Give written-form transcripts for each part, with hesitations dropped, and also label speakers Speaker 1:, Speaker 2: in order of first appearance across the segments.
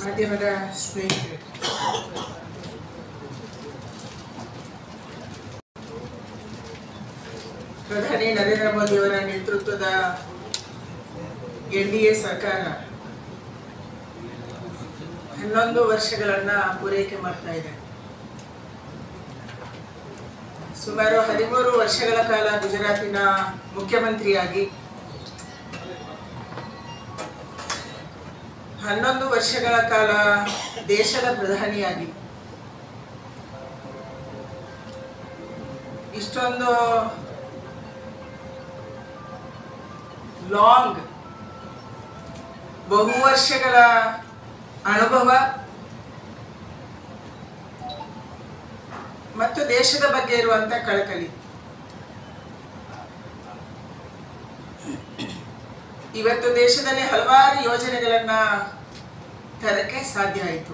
Speaker 1: ಮಾಧ್ಯಮದ ಸ್ನೇಹಿತರೆ, ಪ್ರಧಾನಿ ನರೇಂದ್ರ ಮೋದಿ ಅವರ ನೇತೃತ್ವದ NDA ಸರ್ಕಾರ 11 ವರ್ಷಗಳನ್ನ ಪೂರೈಕೆ ಮಾಡ್ತಾ ಇದೆ. ಸುಮಾರು 13 ವರ್ಷಗಳ ಕಾಲ ಗುಜರಾತಿನ ಮುಖ್ಯಮಂತ್ರಿಯಾಗಿ, 11 ವರ್ಷಗಳ ಕಾಲ ದೇಶದ ಪ್ರಧಾನಿಯಾಗಿ ಇಷ್ಟೊಂದು ಲಾಂಗ್ ಬಹು ವರ್ಷಗಳ ಅನುಭವ ಮತ್ತು ದೇಶದ ಬಗ್ಗೆ ಇರುವಂತ ಕಳಕಳಿ ಇವತ್ತು ದೇಶದಲ್ಲಿ ಹಲವಾರು ಯೋಜನೆಗಳನ್ನ ತರಕ್ಕೆ ಸಾಧ್ಯ ಆಯಿತು.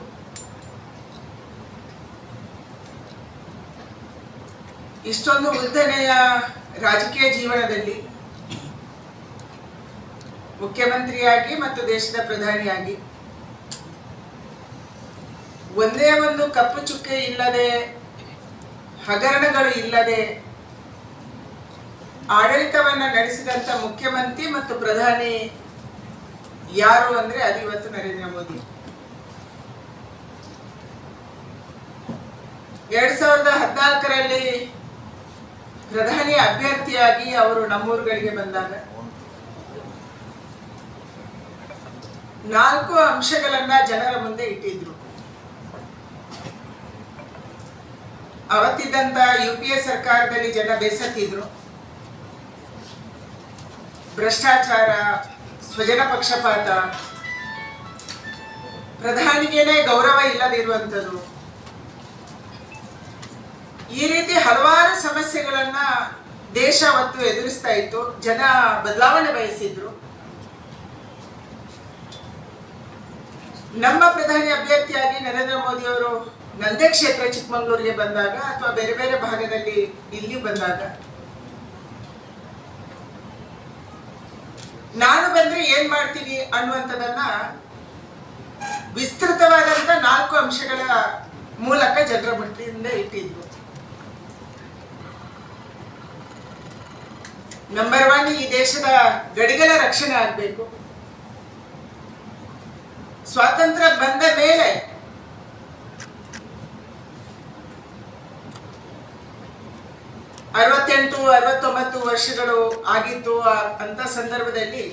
Speaker 1: ಇಷ್ಟೊಂದು ಉದ್ದನೆಯ ರಾಜಕೀಯ ಜೀವನದಲ್ಲಿ ಮುಖ್ಯಮಂತ್ರಿಯಾಗಿ ಮತ್ತು ದೇಶದ ಪ್ರಧಾನಿಯಾಗಿ ಒಂದೇ ಒಂದು ಕಪ್ಪು ಚುಕ್ಕೆ ಇಲ್ಲದೆ, ಹಗರಣಗಳು ಇಲ್ಲದೆ ಆಡಳಿತವನ್ನ ನಡೆಸಿದಂತ ಮುಖ್ಯಮಂತ್ರಿ ಮತ್ತು ಪ್ರಧಾನಿ ಯಾರು ಅಂದ್ರೆ ಅದು ಇವತ್ತು ನರೇಂದ್ರ ಮೋದಿ. 2014ರಲ್ಲಿ ಪ್ರಧಾನಿ ಅಭ್ಯರ್ಥಿಯಾಗಿ ಅವರು ನಮ್ಮೂರುಗಳಿಗೆ ಬಂದಾಗ 4 ಅಂಶಗಳನ್ನ ಜನರ ಮುಂದೆ ಇಟ್ಟಿದ್ರು. ಅವತ್ತಿದ್ದಂತ UPA ಸರ್ಕಾರದಲ್ಲಿ ಜನ ಬೇಸತ್ತಿದ್ರು. ಭ್ರಷ್ಟಾಚಾರ, ಸ್ವಜನ ಪಕ್ಷಪಾತ, ಪ್ರಧಾನಿಗೇನೆ ಗೌರವ ಇಲ್ಲದಿರುವಂಥದ್ದು, ಈ ರೀತಿ ಹಲವಾರು ಸಮಸ್ಯೆಗಳನ್ನ ದೇಶ ಅವತ್ತು ಎದುರಿಸ್ತಾ ಇತ್ತು. ಜನ ಬದಲಾವಣೆ ಬಯಸಿದ್ರು. ನಮ್ಮ ಪ್ರಧಾನಿ ಅಭ್ಯರ್ಥಿಯಾಗಿ ನರೇಂದ್ರ ಮೋದಿ ಅವರು ನಂದೇ ಕ್ಷೇತ್ರ ಚಿಕ್ಕಮಗಳೂರಿಗೆ ಬಂದಾಗ ಅಥವಾ ಬೇರೆ ಬೇರೆ ಭಾಗದಲ್ಲಿ ಇಲ್ಲಿ ಬಂದಾಗ ನಾನು ಬಂದ್ರೆ ಏನ್ ಮಾಡ್ತೀನಿ ಅನ್ನುವಂಥದ್ದನ್ನ ವಿಸ್ತೃತವಾದಂತ 4 ಅಂಶಗಳ ಮೂಲಕ ಜನರ ಮಟ್ಟಿಂದ ಇಟ್ಟಿದ್ರು. ನಂಬರ್ 1, ಈ ದೇಶದ ಗಡಿಗಳ ರಕ್ಷಣೆ ಆಗಬೇಕು. ಸ್ವಾತಂತ್ರ್ಯ ಬಂದ ಮೇಲೆ ಅರವತ್ತೆಂಟು 69 ವರ್ಷಗಳು ಆಗಿತ್ತು. ಅಂತ ಸಂದರ್ಭದಲ್ಲಿ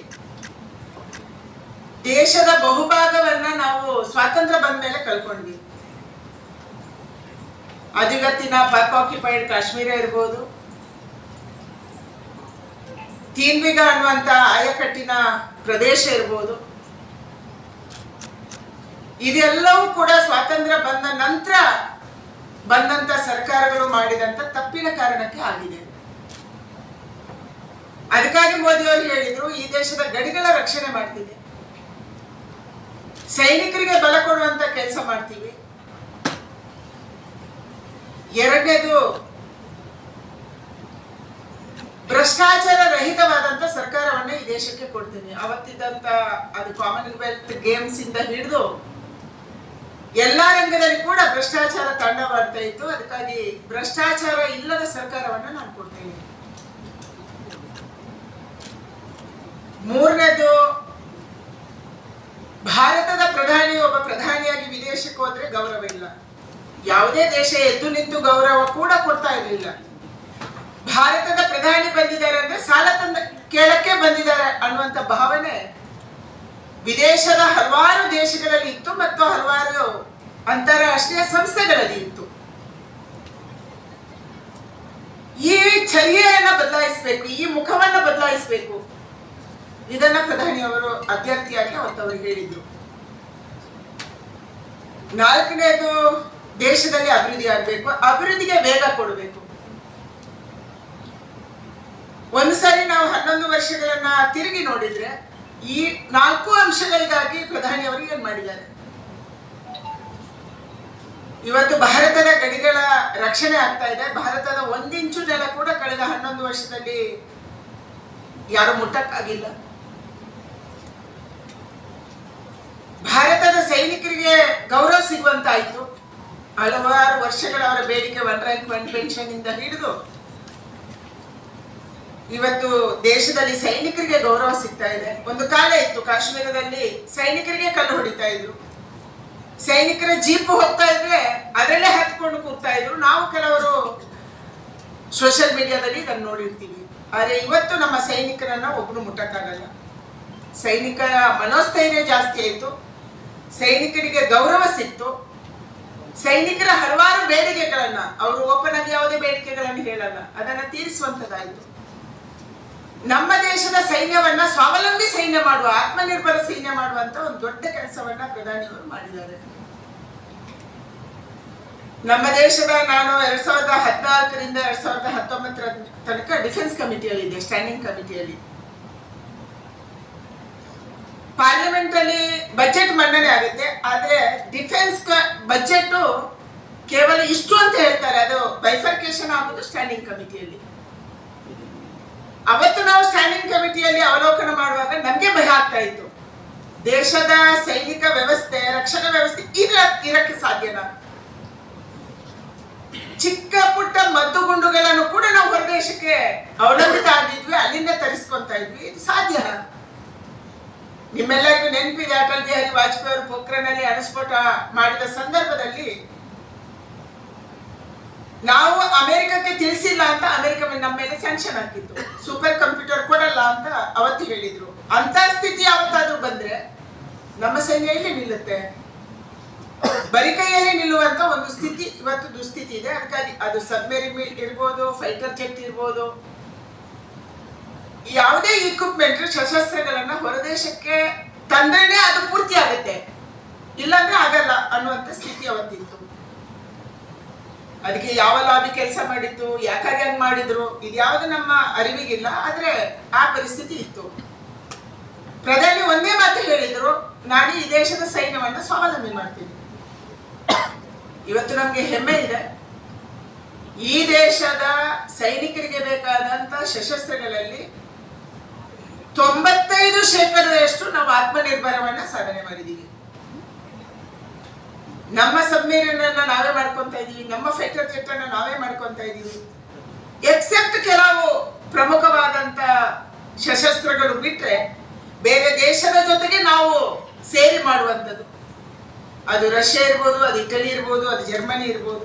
Speaker 1: ದೇಶದ ಬಹುಭಾಗವನ್ನ ನಾವು ಸ್ವಾತಂತ್ರ್ಯ ಬಂದ ಮೇಲೆ ಕಳ್ಕೊಂಡ್ವಿ. ಅದು ಇವತ್ತಿನ ಪಾಕ್ ಆಕ್ಯುಪೈಡ್ ಕಾಶ್ಮೀರ ಇರ್ಬೋದು, ತೀನ್ಬಿಗ ಅನ್ನುವಂತ ಆಯಕಟ್ಟಿನ ಪ್ರದೇಶ ಇರ್ಬೋದು. ಇದೆಲ್ಲವೂ ಕೂಡ ಸ್ವಾತಂತ್ರ್ಯ ಬಂದ ನಂತರ ಬಂದಂತ ಸರ್ಕಾರಗಳು ಮಾಡಿದಂತ ತಪ್ಪಿನ ಕಾರಣಕ್ಕೆ ಆಗಿದೆ. ಅದಕ್ಕಾಗಿ ಮೋದಿ ಅವರು ಹೇಳಿದ್ರು, ಈ ದೇಶದ ಗಡಿಗಳ ರಕ್ಷಣೆ ಮಾಡ್ತೀವಿ, ಸೈನಿಕರಿಗೆ ಬಲ ಕೊಡುವಂತ ಕೆಲಸ ಮಾಡ್ತೀವಿ. ಎರಡನೇದು, ಭ್ರಷ್ಟಾಚಾರ ರಹಿತವಾದಂತ ಸರ್ಕಾರವನ್ನ ಈ ದೇಶಕ್ಕೆ ಕೊಡ್ತೀನಿ. ಅವತ್ತಿದ್ದಂತ ಅದು ಕಾಮನ್ವೆಲ್ತ್ ಗೇಮ್ಸ್ ಇಂದ ಹಿಡಿದು ಎಲ್ಲಾ ರಂಗದಲ್ಲಿ ಕೂಡ ಭ್ರಷ್ಟಾಚಾರ ತಾಂಡವಾಡ್ತಾ ಇತ್ತು. ಅದಕ್ಕಾಗಿ ಭ್ರಷ್ಟಾಚಾರ ಇಲ್ಲದ ಸರ್ಕಾರವನ್ನ ನಾನು ಕೊಡ್ತೇನೆ. ಮೂರನೇದು, ಭಾರತದ ಪ್ರಧಾನಿ ಒಬ್ಬ ಪ್ರಧಾನಿಯಾಗಿ ವಿದೇಶಕ್ಕೆ ಹೋದ್ರೆ ಗೌರವ ಇಲ್ಲ. ಯಾವುದೇ ದೇಶ ಎದ್ದು ನಿಂತು ಗೌರವ ಕೂಡ ಕೊಡ್ತಾ ಇರಲಿಲ್ಲ. ಭಾರತದ ಪ್ರಧಾನಿ ಬಂದಿದ್ದಾರೆ ಅಂದ್ರೆ ಸಾಲ ತಂದ ಕೇಳಕ್ಕೆ ಬಂದಿದ್ದಾರೆ ಅನ್ನುವಂತ ಭಾವನೆ ವಿದೇಶದ ಹಲವಾರು ದೇಶಗಳಲ್ಲಿ ಇತ್ತು ಮತ್ತು ಹಲವಾರು ಅಂತಾರಾಷ್ಟ್ರೀಯ ಸಂಸ್ಥೆಗಳಲ್ಲಿ ಇತ್ತು. ಈ ಚರ್ಯೆಯನ್ನ ಬದಲಾಯಿಸಬೇಕು, ಈ ಮುಖವನ್ನ ಬದಲಾಯಿಸಬೇಕು. ಇದನ್ನ ಪ್ರಧಾನಿ ಅವರು ಅಭ್ಯರ್ಥಿಯಾಗಿ ಅವರಿಗೆ ಹೇಳಿದ್ರು. 4ನೇದು, ದೇಶದಲ್ಲಿ ಅಭಿವೃದ್ಧಿ ಆಗಬೇಕು, ಅಭಿವೃದ್ಧಿಗೆ ವೇಗ ಕೊಡಬೇಕು. ಒಂದ್ಸರಿ ನಾವು 11 ವರ್ಷಗಳನ್ನ ತಿರುಗಿ ನೋಡಿದ್ರೆ ಈ 4 ಅಂಶಗಳಿಗಾಗಿ ಪ್ರಧಾನಿ ಅವರು ಏನ್ ಮಾಡಿದ್ದಾರೆ. ಇವತ್ತು ಭಾರತದ ಗಡಿಗಳ ರಕ್ಷಣೆ ಆಗ್ತಾ ಇದೆ. ಭಾರತದ 1 ಇಂಚು ನೆಲ ಕೂಡ ಕಳೆದ 11 ವರ್ಷದಲ್ಲಿ ಯಾರು ಮುಟ್ಟಕ್ಕಾಗಿಲ್ಲ. ಭಾರತದ ಸೈನಿಕರಿಗೆ ಸೈನಿಕರಿಗೆ ಗೌರವ ಸಿಗುವಂತಾಯಿತು. ಹಲವಾರು ವರ್ಷಗಳ ಅವರ ಬೇಡಿಕೆ 1 ರ್ಯಾಂಕ್ 1 ಪೆನ್ಷನ್ ಇಂದ ಹಿಡಿದು ಇವತ್ತು ದೇಶದಲ್ಲಿ ಸೈನಿಕರಿಗೆ ಗೌರವ ಸಿಗ್ತಾ ಇದೆ. ಒಂದು ಕಾಲ ಇತ್ತು ಕಾಶ್ಮೀರದಲ್ಲಿ ಸೈನಿಕರಿಗೆ ಕಲ್ಲು ಹೊಡಿತಾ ಇದ್ರು, ಸೈನಿಕರ ಜೀಪ್ ಹೋಗ್ತಾ ಇದ್ರೆ ಅದರಲ್ಲೇ ಹತ್ಕೊಂಡು ಕೂಗ್ತಾ ಇದ್ರು. ನಾವು ಕೆಲವರು ಸೋಷಿಯಲ್ ಮೀಡಿಯಾದಲ್ಲಿ ಇದನ್ನು ನೋಡಿರ್ತೀವಿ. ಆದರೆ ಇವತ್ತು ನಮ್ಮ ಸೈನಿಕರನ್ನ ಒಬ್ಬರು ಮುಟ್ಟಕ್ಕಾಗಲ್ಲ. ಸೈನಿಕರ ಮನೋಸ್ಥೈರ್ಯ ಜಾಸ್ತಿ ಆಯಿತು, ಸೈನಿಕರಿಗೆ ಗೌರವ ಸಿಕ್ತು. ಸೈನಿಕರ ಹಲವಾರು ಬೇಡಿಕೆಗಳನ್ನ ಅವರು ಓಪನ್ ಆಗಿ ಯಾವುದೇ ಬೇಡಿಕೆಗಳನ್ನು ಹೇಳಲ್ಲ, ಅದನ್ನ ತೀರಿಸುವಂತದ್ದಾಯಿತು. ನಮ್ಮ ದೇಶದ ಸೈನ್ಯವನ್ನ ಸ್ವಾವಲಂಬಿ ಸೈನ್ಯ ಮಾಡುವ, ಆತ್ಮನಿರ್ಭರ ಸೈನ್ಯ ಮಾಡುವಂತ ಒಂದು ದೊಡ್ಡ ಕೆಲಸವನ್ನ ಪ್ರಧಾನಿಯವರು ಮಾಡಿದ್ದಾರೆ. ನಮ್ಮ ದೇಶದ ನಾನು 2014ರಿಂದ 2019 ತನಕ ಡಿಫೆನ್ಸ್ ಕಮಿಟಿಯಲ್ಲಿ ಇದೆ, ಸ್ಟ್ಯಾಂಡಿಂಗ್ ಕಮಿಟಿಯಲ್ಲಿ. ಪಾರ್ಲಿಮೆಂಟ್ ಅಲ್ಲಿ ಬಜೆಟ್ ಮಂಡನೆ ಆಗುತ್ತೆ, ಆದ್ರೆ ಡಿಫೆನ್ಸ್ ಬಜೆಟ್ ಕೇವಲ ಇಷ್ಟು ಅಂತ ಹೇಳ್ತಾರೆ. ಅದು ಬೈಫರ್ಕೇಶನ್ ಆಗೋದು ಸ್ಟ್ಯಾಂಡಿಂಗ್ ಕಮಿಟಿಯಲ್ಲಿ. ಅವತ್ತು ನಾವು ಸ್ಟ್ಯಾಂಡಿಂಗ್ ಕಮಿಟಿಯಲ್ಲಿ ಅವಲೋಕನ ಮಾಡುವಾಗ ನಮ್ಗೆ ಭಯ ಆಗ್ತಾ ಇತ್ತು, ದೇಶದ ಸೈನಿಕ ವ್ಯವಸ್ಥೆ, ರಕ್ಷಣಾ ವ್ಯವಸ್ಥೆ ಇರಕ್ಕೆ ಸಾಧ್ಯನಾ? ಚಿಕ್ಕ ಪುಟ್ಟ ಮದ್ದು ಗುಂಡುಗಳನ್ನು ಕೂಡ ನಾವು ಹೊರದೇಶಕ್ಕೆ ಅವಲಂಬಿತ ಆಗಿದ್ವಿ, ಅಲ್ಲಿಂದ ತರಿಸ್ಕೊಂತ ಇದ್ವಿ. ಇದು ಸಾಧ್ಯನಾ? ನಿಮ್ಮೆಲ್ಲರಿಗೂ ನೆನಪಿದೆ, ಅಟಲ್ ಬಿಹಾರಿ ವಾಜಪೇಯಿ ಅವರು ಪೋಖ್ರಾನ್ನಲ್ಲಿ ಅಣುಸ್ಫೋಟ ಮಾಡಿದ ಸಂದರ್ಭದಲ್ಲಿ ನಾವು ಅಮೆರಿಕಕ್ಕೆ ತಿಳಿಸಿಲ್ಲ ಅಂತ ಅಮೆರಿಕ ನಮ್ಮ ಮೇಲೆ ಸ್ಯಾಂಕ್ಷನ್ ಹಾಕಿತ್ತು. ಸೂಪರ್ ಕಂಪ್ಯೂಟರ್ ಕೊಡಲ್ಲ ಅಂತ ಅವತ್ತು ಹೇಳಿದ್ರು. ಅಂತ ಸ್ಥಿತಿ ಯಾವತ್ತಾದ್ರೂ ಬಂದ್ರೆ ನಮ್ಮ ಸೈನ್ಯ ಇಲ್ಲಿ ನಿಲ್ಲುತ್ತೆ? ಬರಿ ಕೈಯಲ್ಲಿ ನಿಲ್ಲುವಂತ ಒಂದು ಸ್ಥಿತಿ ಇವತ್ತು ದುಸ್ಥಿತಿ ಇದೆ. ಅದಕ್ಕಾಗಿ ಅದು ಸಬ್ಮೆರಿನ್ ಇರ್ಬೋದು, ಫೈಟರ್ ಜೆಟ್ ಇರ್ಬೋದು, ಯಾವುದೇ ಇಕ್ವಿಪ್ಮೆಂಟ್ ಶಸ್ತ್ರಾಸ್ತ್ರಗಳನ್ನ ಹೊರದೇಶಕ್ಕೆ ತಂದ್ರೇನೆ ಅದು ಪೂರ್ತಿ ಆಗುತ್ತೆ, ಇಲ್ಲಾಂದ್ರೆ ಆಗಲ್ಲ ಅನ್ನುವಂತ ಸ್ಥಿತಿ ಅವತ್ತಿತ್ತು. ಅದಕ್ಕೆ ಯಾವ ಲಾಬಿ ಕೆಲಸ ಮಾಡಿತ್ತು, ಯಾಕಾಗಿ ಹಂಗ್ ಮಾಡಿದ್ರು, ಇದ್ಯಾವುದು ನಮ್ಮ ಅರಿವಿಗಿಲ್ಲ. ಆದ್ರೆ ಆ ಪರಿಸ್ಥಿತಿ ಇತ್ತು. ಪ್ರಧಾನಿ ಒಂದೇ ಮಾತು ಹೇಳಿದ್ರು, ನಾನು ಈ ದೇಶದ ಸೈನ್ಯವನ್ನ ಸ್ವಾವಲಂಬಿ ಮಾಡ್ತೀನಿ. ಇವತ್ತು ನಮ್ಗೆ ಹೆಮ್ಮೆ ಇದೆ, ಈ ದೇಶದ ಸೈನಿಕರಿಗೆ ಬೇಕಾದಂತ ಸಶಸ್ತ್ರಗಳಲ್ಲಿ 95% ನಾವು ಆತ್ಮನಿರ್ಭರವನ್ನ ಸಾಧನೆ ಮಾಡಿದೀವಿ. ನಮ್ಮ ಸಬ್ಮೆರಿನ್ ಅನ್ನ ನಾವೇ ಮಾಡ್ಕೊಂತ ಇದೀವಿ, ನಮ್ಮ ಫೈಟರ್ ಜೆಟ್ ಅನ್ನ ನಾವೇ ಮಾಡ್ಕೊಂತ ಇದೀವಿ. ಎಕ್ಸೆಪ್ಟ್ ಕೆಲವು ಪ್ರಮುಖವಾದಂತ ಸಶಸ್ತ್ರಗಳು ಬಿಟ್ರೆ ಬೇರೆ ದೇಶದ ಜೊತೆಗೆ ನಾವು ಸೇರಿ ಮಾಡುವಂಥದ್ದು. ಅದು ರಷ್ಯಾ ಇರ್ಬೋದು, ಅದು ಇಟಲಿ ಇರ್ಬೋದು, ಅದು ಜರ್ಮನಿ ಇರ್ಬೋದು,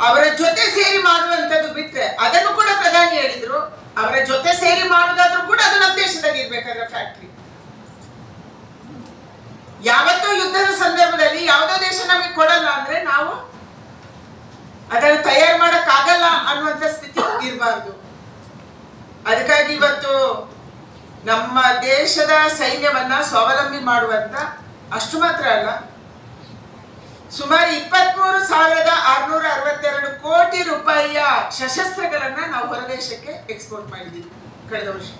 Speaker 1: ಅವರ ಜೊತೆ ಸೇರಿ ಮಾಡುವಂಥದ್ದು ಬಿಟ್ರೆ ಅದನ್ನು ಕೂಡ ಪ್ರಧಾನಿ ಹೇಳಿದ್ರು, ಅವರ ಜೊತೆ ಸೇರಿ ಮಾಡುವುದಾದ್ರೂ ಕೂಡ ಅದು ನಮ್ಮ ದೇಶದಲ್ಲಿ ಇರ್ಬೇಕಾದ್ರೆ ಫ್ಯಾಕ್ಟ್ರಿ. ಯಾವತ್ತೂ ಯುದ್ಧದ ಸಂದರ್ಭದಲ್ಲಿ ಯಾವುದೋ ದೇಶ ನಮಗೆ ಕೊಡಲ್ಲ ಅಂದ್ರೆ ನಾವು ಅದನ್ನು ತಯಾರು ಮಾಡಕ್ಕಾಗಲ್ಲ ಅನ್ನುವಂಥ ಸ್ಥಿತಿ ಇರಬಾರ್ದು. ಅದಕ್ಕಾಗಿ ಇವತ್ತು ನಮ್ಮ ದೇಶದ ಸೈನ್ಯವನ್ನ ಸ್ವಾವಲಂಬಿ ಮಾಡುವಂತ, ಅಷ್ಟು ಮಾತ್ರ ಅಲ್ಲ, ಸುಮಾರು 23,662 ಕೋಟಿ ರೂಪಾಯಿಯ ಸಶಸ್ತ್ರಗಳನ್ನ ನಾವು ಹೊರದೇಶಕ್ಕೆ ಎಕ್ಸ್ಪೋರ್ಟ್ ಮಾಡಿದ್ದೀವಿ ಕಳೆದ ವರ್ಷ.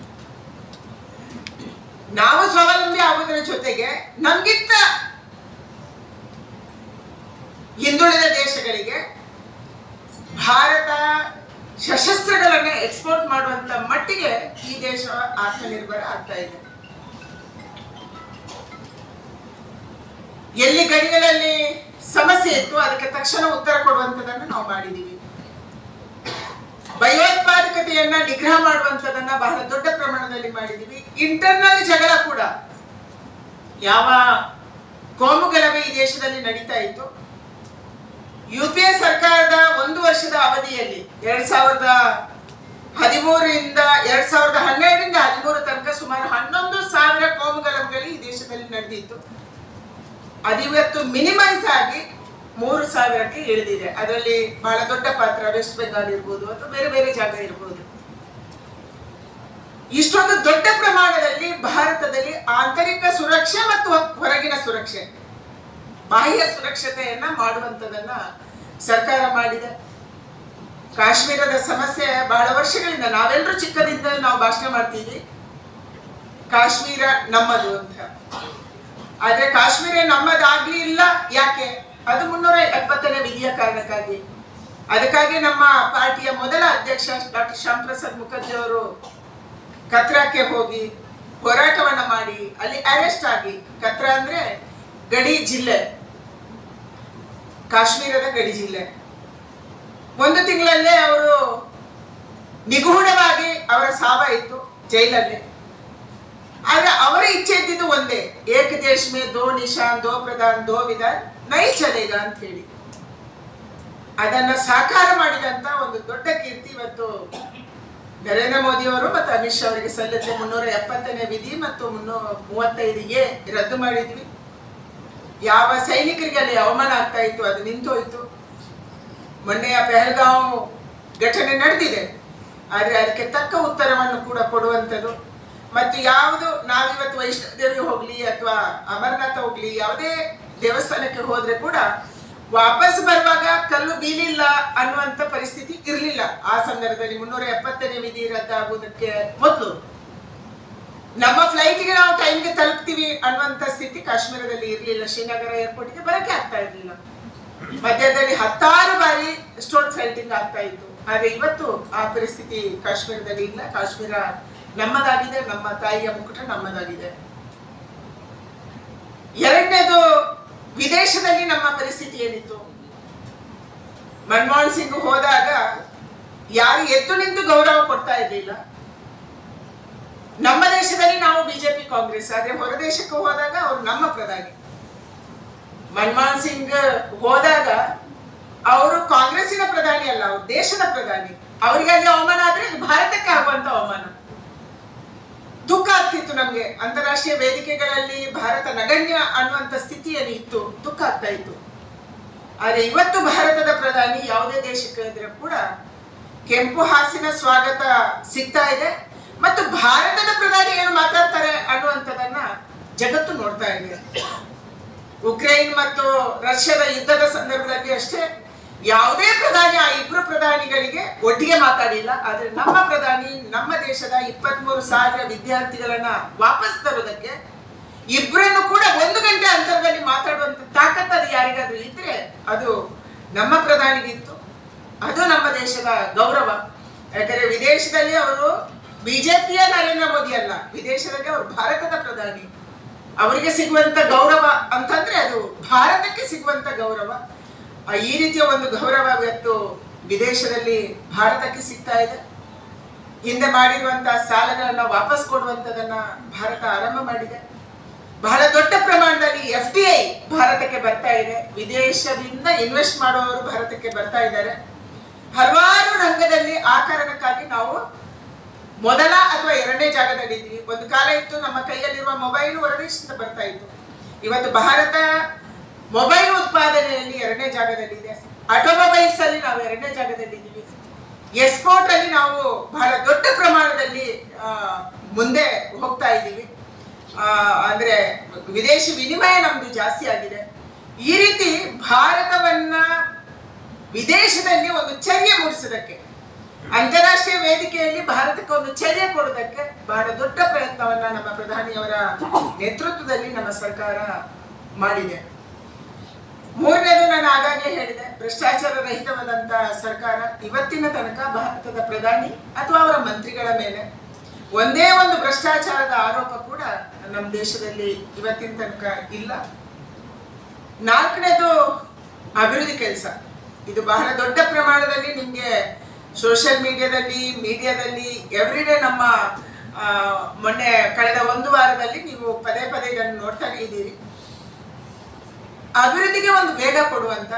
Speaker 1: ನಾವು ಸ್ವಾವಲಂಬಿ ಆಗುವುದರ ಜೊತೆಗೆ ನಮ್ಗಿಂತ ಹಿಂದುಳಿದ ದೇಶಗಳಿಗೆ ಭಾರತ ಸಶಸ್ತ್ರಗಳನ್ನ ಎಕ್ಸ್ಪೋರ್ಟ್ ಮಾಡುವಂತ ಮಟ್ಟಿಗೆ ಈ ದೇಶ ಆತ್ಮನಿರ್ಭರ ಆಗ್ತಾ ಇದೆ. ಎಲ್ಲಿ ಗಡಿಗಳಲ್ಲಿ ಸಮಸ್ಯೆ ಇತ್ತು ಅದಕ್ಕೆ ತಕ್ಷಣ ಉತ್ತರ ಕೊಡುವಂತದನ್ನು ನಾವು ಮಾಡಿದೀವಿ. ಭಯೋತ್ಪಾದಕತೆಯನ್ನ ನಿಗ್ರಹ ಮಾಡುವಂತದನ್ನ ಬಹಳ ದೊಡ್ಡ ಪ್ರಮಾಣದಲ್ಲಿ ಮಾಡಿದೀವಿ. ಇಂಟರ್ನಲ್ ಜಗಳ ಕೂಡ, ಯಾವ ಕೋಮುಗಲಭೆ ಈ ದೇಶದಲ್ಲಿ ನಡೀತಾ ಇತ್ತು, UPA ಸರ್ಕಾರದ 1 ವರ್ಷದ ಅವಧಿಯಲ್ಲಿ 2013ರಿಂದ 2012ರಿಂದ 2013 ತನಕ ಸುಮಾರು 11,000 ಕೋಮುಗಲಭೆಗಳು ಈ ದೇಶದಲ್ಲಿ ನಡೆದಿತ್ತು. ಅದಿವತ್ತು ಮಿನಿಮೈಸ್ ಆಗಿ 3,000ಕ್ಕೆ ಇಳಿದಿದೆ. ಅದರಲ್ಲಿ ಬಹಳ ದೊಡ್ಡ ಪಾತ್ರ ವೆಸ್ಟ್ ಬೆಂಗಾಲ್ ಇರ್ಬೋದು ಅಥವಾ ಬೇರೆ ಬೇರೆ ಜಾಗ ಇರ್ಬೋದು. ಇಷ್ಟೊಂದು ದೊಡ್ಡ ಪ್ರಮಾಣದಲ್ಲಿ ಭಾರತದಲ್ಲಿ ಆಂತರಿಕ ಸುರಕ್ಷೆ ಮತ್ತು ಹೊರಗಿನ ಸುರಕ್ಷೆ, ಬಾಹ್ಯ ಸುರಕ್ಷತೆಯನ್ನ ಮಾಡುವಂತದನ್ನ ಸರ್ಕಾರ ಮಾಡಿದೆ. ಕಾಶ್ಮೀರದ ಸಮಸ್ಯೆ ಬಹಳ ವರ್ಷಗಳಿಂದ, ನಾವೆಲ್ಲರೂ ಚಿಕ್ಕದಿಂದ ನಾವು ಭಾಷಣ ಮಾಡ್ತೀವಿ ಕಾಶ್ಮೀರ ನಮ್ಮದು ಅಂತ. ಆದ್ರೆ ಕಾಶ್ಮೀರ ನಮ್ಮದಾಗ್ಲಿ ಇಲ್ಲ. ಯಾಕೆ? ಅದು 370ನೇ ವಿಧಿಯ ಕಾರಣಕ್ಕಾಗಿ. ಅದಕ್ಕಾಗಿ ನಮ್ಮ ಪಾರ್ಟಿಯ ಮೊದಲ ಅಧ್ಯಕ್ಷ ಡಾಕ್ಟರ್ ಶ್ಯಾಮ್ ಪ್ರಸಾದ್ ಮುಖರ್ಜಿ ಅವರು ಕತ್ರಾಕ್ಕೆ ಹೋಗಿ ಹೋರಾಟವನ್ನ ಮಾಡಿ ಅಲ್ಲಿ ಅರೆಸ್ಟ್ ಆಗಿ, ಕತ್ರಾ ಅಂದ್ರೆ ಗಡಿ ಜಿಲ್ಲೆ, ಕಾಶ್ಮೀರದ ಗಡಿ ಜಿಲ್ಲೆ. 1 ತಿಂಗಳಲ್ಲೇ ಅವರು ನಿಗೂಢವಾಗಿ ಅವರ ಸಾವಾಯಿತು ಜೈಲಲ್ಲಿ. ಆದ್ರೆ ಅವರ ಇಚ್ಛೆ ಇದ್ದಿದ್ದು ಒಂದೇ, ಏಕ ದೇಶ ಮೇ ದೋ ನಿಶಾನ್ ದೋ ಪ್ರಧಾನ್ ದೋ ವಿಧಾನ್ ನೈ ಚಲೇಗ ಅಂತ ಹೇಳಿ. ಅದನ್ನ ಸಾಕಾರ ಮಾಡಿದಂತ ಒಂದು ದೊಡ್ಡ ಕೀರ್ತಿ ಇವತ್ತು ನರೇಂದ್ರ ಮೋದಿ ಅವರು ಮತ್ತು ಅಮಿತ್ ಶಾ ಅವರಿಗೆ ಸಲ್ಲುತ್ತೆ. 370ನೇ ವಿಧಿ ಮತ್ತು 335ಗೆ ರದ್ದು ಮಾಡಿದ್ವಿ. ಯಾವ ಸೈನಿಕರಿಗೆ ಅಲ್ಲಿ ಅವಮಾನ ಆಗ್ತಾ ಇತ್ತು ಅದು ನಿಂತೋಯ್ತು. ಮೊನ್ನೆಯ ಪೆಹಲ್ಗಾಂವ್ ಘಟನೆ ನಡೆದಿದೆ, ಆದರೆ ಅದಕ್ಕೆ ತಕ್ಕ ಉತ್ತರವನ್ನು ಕೂಡ ಕೊಡುವಂಥದ್ದು. ಮತ್ತು ಯಾವುದು ನಾವಿವತ್ತು ವೈಷ್ಣೋದೇವಿ ಹೋಗ್ಲಿ ಅಥವಾ ಅಮರನಾಥ ಹೋಗ್ಲಿ, ಯಾವುದೇ ದೇವಸ್ಥಾನಕ್ಕೆ ಹೋದ್ರೆ ಕೂಡ ವಾಪಸ್ ಬರುವಾಗ ಕಲ್ಲು ಬೀಲಿಲ್ಲ ಅನ್ನುವಂಥ ಪರಿಸ್ಥಿತಿ ಇರಲಿಲ್ಲ. ಆ ಸಂದರ್ಭದಲ್ಲಿ 370ನೇ ವಿಧಿ ರದ್ದಾಗುವುದಕ್ಕೆ ಮೊದಲು ನಮ್ಮ ಫ್ಲೈಟ್ಗೆ ನಾವು ಟೈಮ್ಗೆ ತಲುಪ್ತೀವಿ ಅನ್ನುವಂಥ ಸ್ಥಿತಿ ಕಾಶ್ಮೀರದಲ್ಲಿ ಇರಲಿಲ್ಲ. ಶ್ರೀನಗರ ಏರ್ಪೋರ್ಟ್ಗೆ ಬರಕ್ಕೆ ಆಗ್ತಾ ಇರಲಿಲ್ಲ. ಮಧ್ಯದಲ್ಲಿ 10 ಬಾರಿ ಸ್ಟೋನ್ ಸೈಟಿಂಗ್ ಆಗ್ತಾ ಇತ್ತು. ಆದರೆ ಇವತ್ತು ಆ ಪರಿಸ್ಥಿತಿ ಕಾಶ್ಮೀರದಲ್ಲಿ ಇಲ್ಲ. ಕಾಶ್ಮೀರ ನಮ್ಮದಾಗಿದೆ, ನಮ್ಮ ತಾಯಿಯ ಮುಕುಟ ನಮ್ಮದಾಗಿದೆ. ಎರಡನೇದು, ವಿದೇಶದಲ್ಲಿ ನಮ್ಮ ಪರಿಸ್ಥಿತಿ ಏನಿತ್ತು. ಮನಮೋಹನ್ ಸಿಂಗ್ ಹೋದಾಗ ಯಾರು ಎದ್ದು ನಿಂತು ಗೌರವ ಕೊಡ್ತಾ ಇರಲಿಲ್ಲ. ನಮ್ಮ ದೇಶದಲ್ಲಿ ನಾವು ಬಿಜೆಪಿ ಕಾಂಗ್ರೆಸ್, ಆದ್ರೆ ಹೊರ ದೇಶಕ್ಕೆ ಹೋದಾಗ ಅವರು ನಮ್ಮ ಪ್ರಧಾನಿ. ಮನಮೋಹನ್ ಸಿಂಗ್ ಹೋದಾಗ ಅವರು ಕಾಂಗ್ರೆಸ್ಸಿನ ಪ್ರಧಾನಿ ಅಲ್ಲ, ಅವರು ದೇಶದ ಪ್ರಧಾನಿ. ಅವರಿಗೆ ಅಲ್ಲಿ ಅವಮಾನ ಆದ್ರೆ ಭಾರತಕ್ಕೆ ಆಗುವಂತ ಅವಮಾನ. ದುಃಖ ಆಗ್ತಿತ್ತು ನಮ್ಗೆ. ಅಂತಾರಾಷ್ಟ್ರೀಯ ವೇದಿಕೆಗಳಲ್ಲಿ ಭಾರತ ನಗಣ್ಯ ಅನ್ನುವಂಥ ಸ್ಥಿತಿ ಏನಿತ್ತು, ದುಃಖ ಆಗ್ತಾ ಇತ್ತು. ಆದ್ರೆ ಇವತ್ತು ಭಾರತದ ಪ್ರಧಾನಿ ಯಾವುದೇ ದೇಶಕ್ಕೆ ಇದ್ರೆ ಕೂಡ ಕೆಂಪು ಹಾಸಿನ ಸ್ವಾಗತ ಸಿಗ್ತಾ ಇದೆ. ಮತ್ತು ಭಾರತದ ಪ್ರಧಾನಿ ಏನು ಮಾತಾಡ್ತಾರೆ ಅನ್ನುವಂಥದ್ದನ್ನ ಜಗತ್ತು ನೋಡ್ತಾ ಇದೆ. ಉಕ್ರೇನ್ ಮತ್ತು ರಷ್ಯಾದ ಯುದ್ಧದ ಸಂದರ್ಭದಲ್ಲಿ ಅಷ್ಟೇ ಯಾವುದೇ ಪ್ರಧಾನಿ ಆ 2 ಪ್ರಧಾನಿಗಳಿಗೆ ಒಟ್ಟಿಗೆ ಮಾತಾಡಿಲ್ಲ. ಆದ್ರೆ ನಮ್ಮ ಪ್ರಧಾನಿ ನಮ್ಮ ದೇಶದ 23,000 ವಿದ್ಯಾರ್ಥಿಗಳನ್ನ ವಾಪಸ್ ತರೋದಕ್ಕೆ ಇಬ್ಬರನ್ನು ಕೂಡ 1 ಗಂಟೆ ಅಂತರದಲ್ಲಿ ಮಾತಾಡುವಂತ ತಾಕತ್ತು ಅದು ಯಾರಿಗಾದ್ರೂ ಇದ್ರೆ ಅದು ನಮ್ಮ ಪ್ರಧಾನಿಗಿತ್ತು. ಅದು ನಮ್ಮ ದೇಶದ ಗೌರವ. ಯಾಕಂದ್ರೆ ವಿದೇಶದಲ್ಲಿ ಅವರು ಬಿಜೆಪಿಯ ನರೇಂದ್ರ ಮೋದಿ ಅಲ್ಲ, ವಿದೇಶದಲ್ಲಿ ಅವರು ಭಾರತದ ಪ್ರಧಾನಿ. ಅವರಿಗೆ ಸಿಗುವಂತ ಗೌರವ ಅಂತಂದ್ರೆ ಅದು ಭಾರತಕ್ಕೆ ಸಿಗುವಂತ ಗೌರವ. ಈ ರೀತಿಯ ಒಂದು ಗೌರವ ಇವತ್ತು ವಿದೇಶದಲ್ಲಿ ಭಾರತಕ್ಕೆ ಸಿಗ್ತಾ ಇದೆ. ಹಿಂದೆ ಮಾಡಿರುವಂತಹ ಸಾಲಗಳನ್ನ ವಾಪಸ್ ಕೊಡುವಂತದನ್ನ ಭಾರತ ಆರಂಭ ಮಾಡಿದೆ. ಬಹಳ ದೊಡ್ಡ ಪ್ರಮಾಣದಲ್ಲಿ FDI ಭಾರತಕ್ಕೆ ಬರ್ತಾ ಇದೆ. ವಿದೇಶದಿಂದ ಇನ್ವೆಸ್ಟ್ ಮಾಡುವವರು ಭಾರತಕ್ಕೆ ಬರ್ತಾ ಇದ್ದಾರೆ. ಹಲವಾರು ರಂಗದಲ್ಲಿ ಆ ಕಾರಣಕ್ಕಾಗಿ ನಾವು ಮೊದಲ ಅಥವಾ 2ನೇ ಜಾಗದಲ್ಲಿ ಇದ್ವಿ. ಒಂದು ಕಾಲ ಇತ್ತು ನಮ್ಮ ಕೈಯಲ್ಲಿರುವ ಮೊಬೈಲ್ ಹೊರದೇಶದಿಂದ ಬರ್ತಾ ಇತ್ತು. ಇವತ್ತು ಭಾರತ ಮೊಬೈಲ್ ಉತ್ಪಾದನೆಯಲ್ಲಿ 2ನೇ ಜಾಗದಲ್ಲಿದೆ. ಆಟೋಮೊಬೈಲ್ಸ್ ಅಲ್ಲಿ ನಾವು 2ನೇ ಜಾಗದಲ್ಲಿದ್ದೀವಿ. ಎಕ್ಸ್ಪೋರ್ಟ್ ಅಲ್ಲಿ ನಾವು ಬಹಳ ದೊಡ್ಡ ಪ್ರಮಾಣದಲ್ಲಿ ಮುಂದೆ ಹೋಗ್ತಾ ಇದ್ದೀವಿ. ಅಂದ್ರೆ ವಿದೇಶಿ ವಿನಿಮಯ ನಮ್ದು ಜಾಸ್ತಿ ಆಗಿದೆ. ಈ ರೀತಿ ಭಾರತವನ್ನ ವಿದೇಶದಲ್ಲಿ ಒಂದು ಚರ್ಯೆ ಮೂಡಿಸೋದಕ್ಕೆ, ಅಂತಾರಾಷ್ಟ್ರೀಯ ವೇದಿಕೆಯಲ್ಲಿ ಭಾರತಕ್ಕೆ ಒಂದು ಚರ್ಯೆ ಕೊಡೋದಕ್ಕೆ ಬಹಳ ದೊಡ್ಡ ಪ್ರಯತ್ನವನ್ನ ನಮ್ಮ ಪ್ರಧಾನಿಯವರ ನೇತೃತ್ವದಲ್ಲಿ ನಮ್ಮ ಸರ್ಕಾರ ಮಾಡಿದೆ. 3ನೇದು, ನಾನು ಆಗಾಗಲೇ ಹೇಳಿದೆ, ಭ್ರಷ್ಟಾಚಾರ ರಹಿತವಾದಂತ ಸರ್ಕಾರ. ಇವತ್ತಿನ ತನಕ ಭಾರತದ ಪ್ರಧಾನಿ ಅಥವಾ ಅವರ ಮಂತ್ರಿಗಳ ಮೇಲೆ ಒಂದೇ ಒಂದು ಭ್ರಷ್ಟಾಚಾರದ ಆರೋಪ ಕೂಡ ನಮ್ಮ ದೇಶದಲ್ಲಿ ಇವತ್ತಿನ ತನಕ ಇಲ್ಲ. 4ನೇದು, ಅಭಿವೃದ್ಧಿ ಕೆಲಸ. ಇದು ಬಹಳ ದೊಡ್ಡ ಪ್ರಮಾಣದಲ್ಲಿ ನಿಮಗೆ ಸೋಷಿಯಲ್ ಮೀಡಿಯಾದಲ್ಲಿ ಎವ್ರಿಡೇ ನಮ್ಮ ಮೊನ್ನೆ ಕಳೆದ 1 ವಾರದಲ್ಲಿ ನೀವು ಪದೇ ಪದೇ ಇದನ್ನು ನೋಡ್ತಾನೆ ಇದ್ದೀರಿ. ಅಭಿವೃದ್ಧಿಗೆ ಒಂದು ವೇಗ ಕೊಡುವಂತ,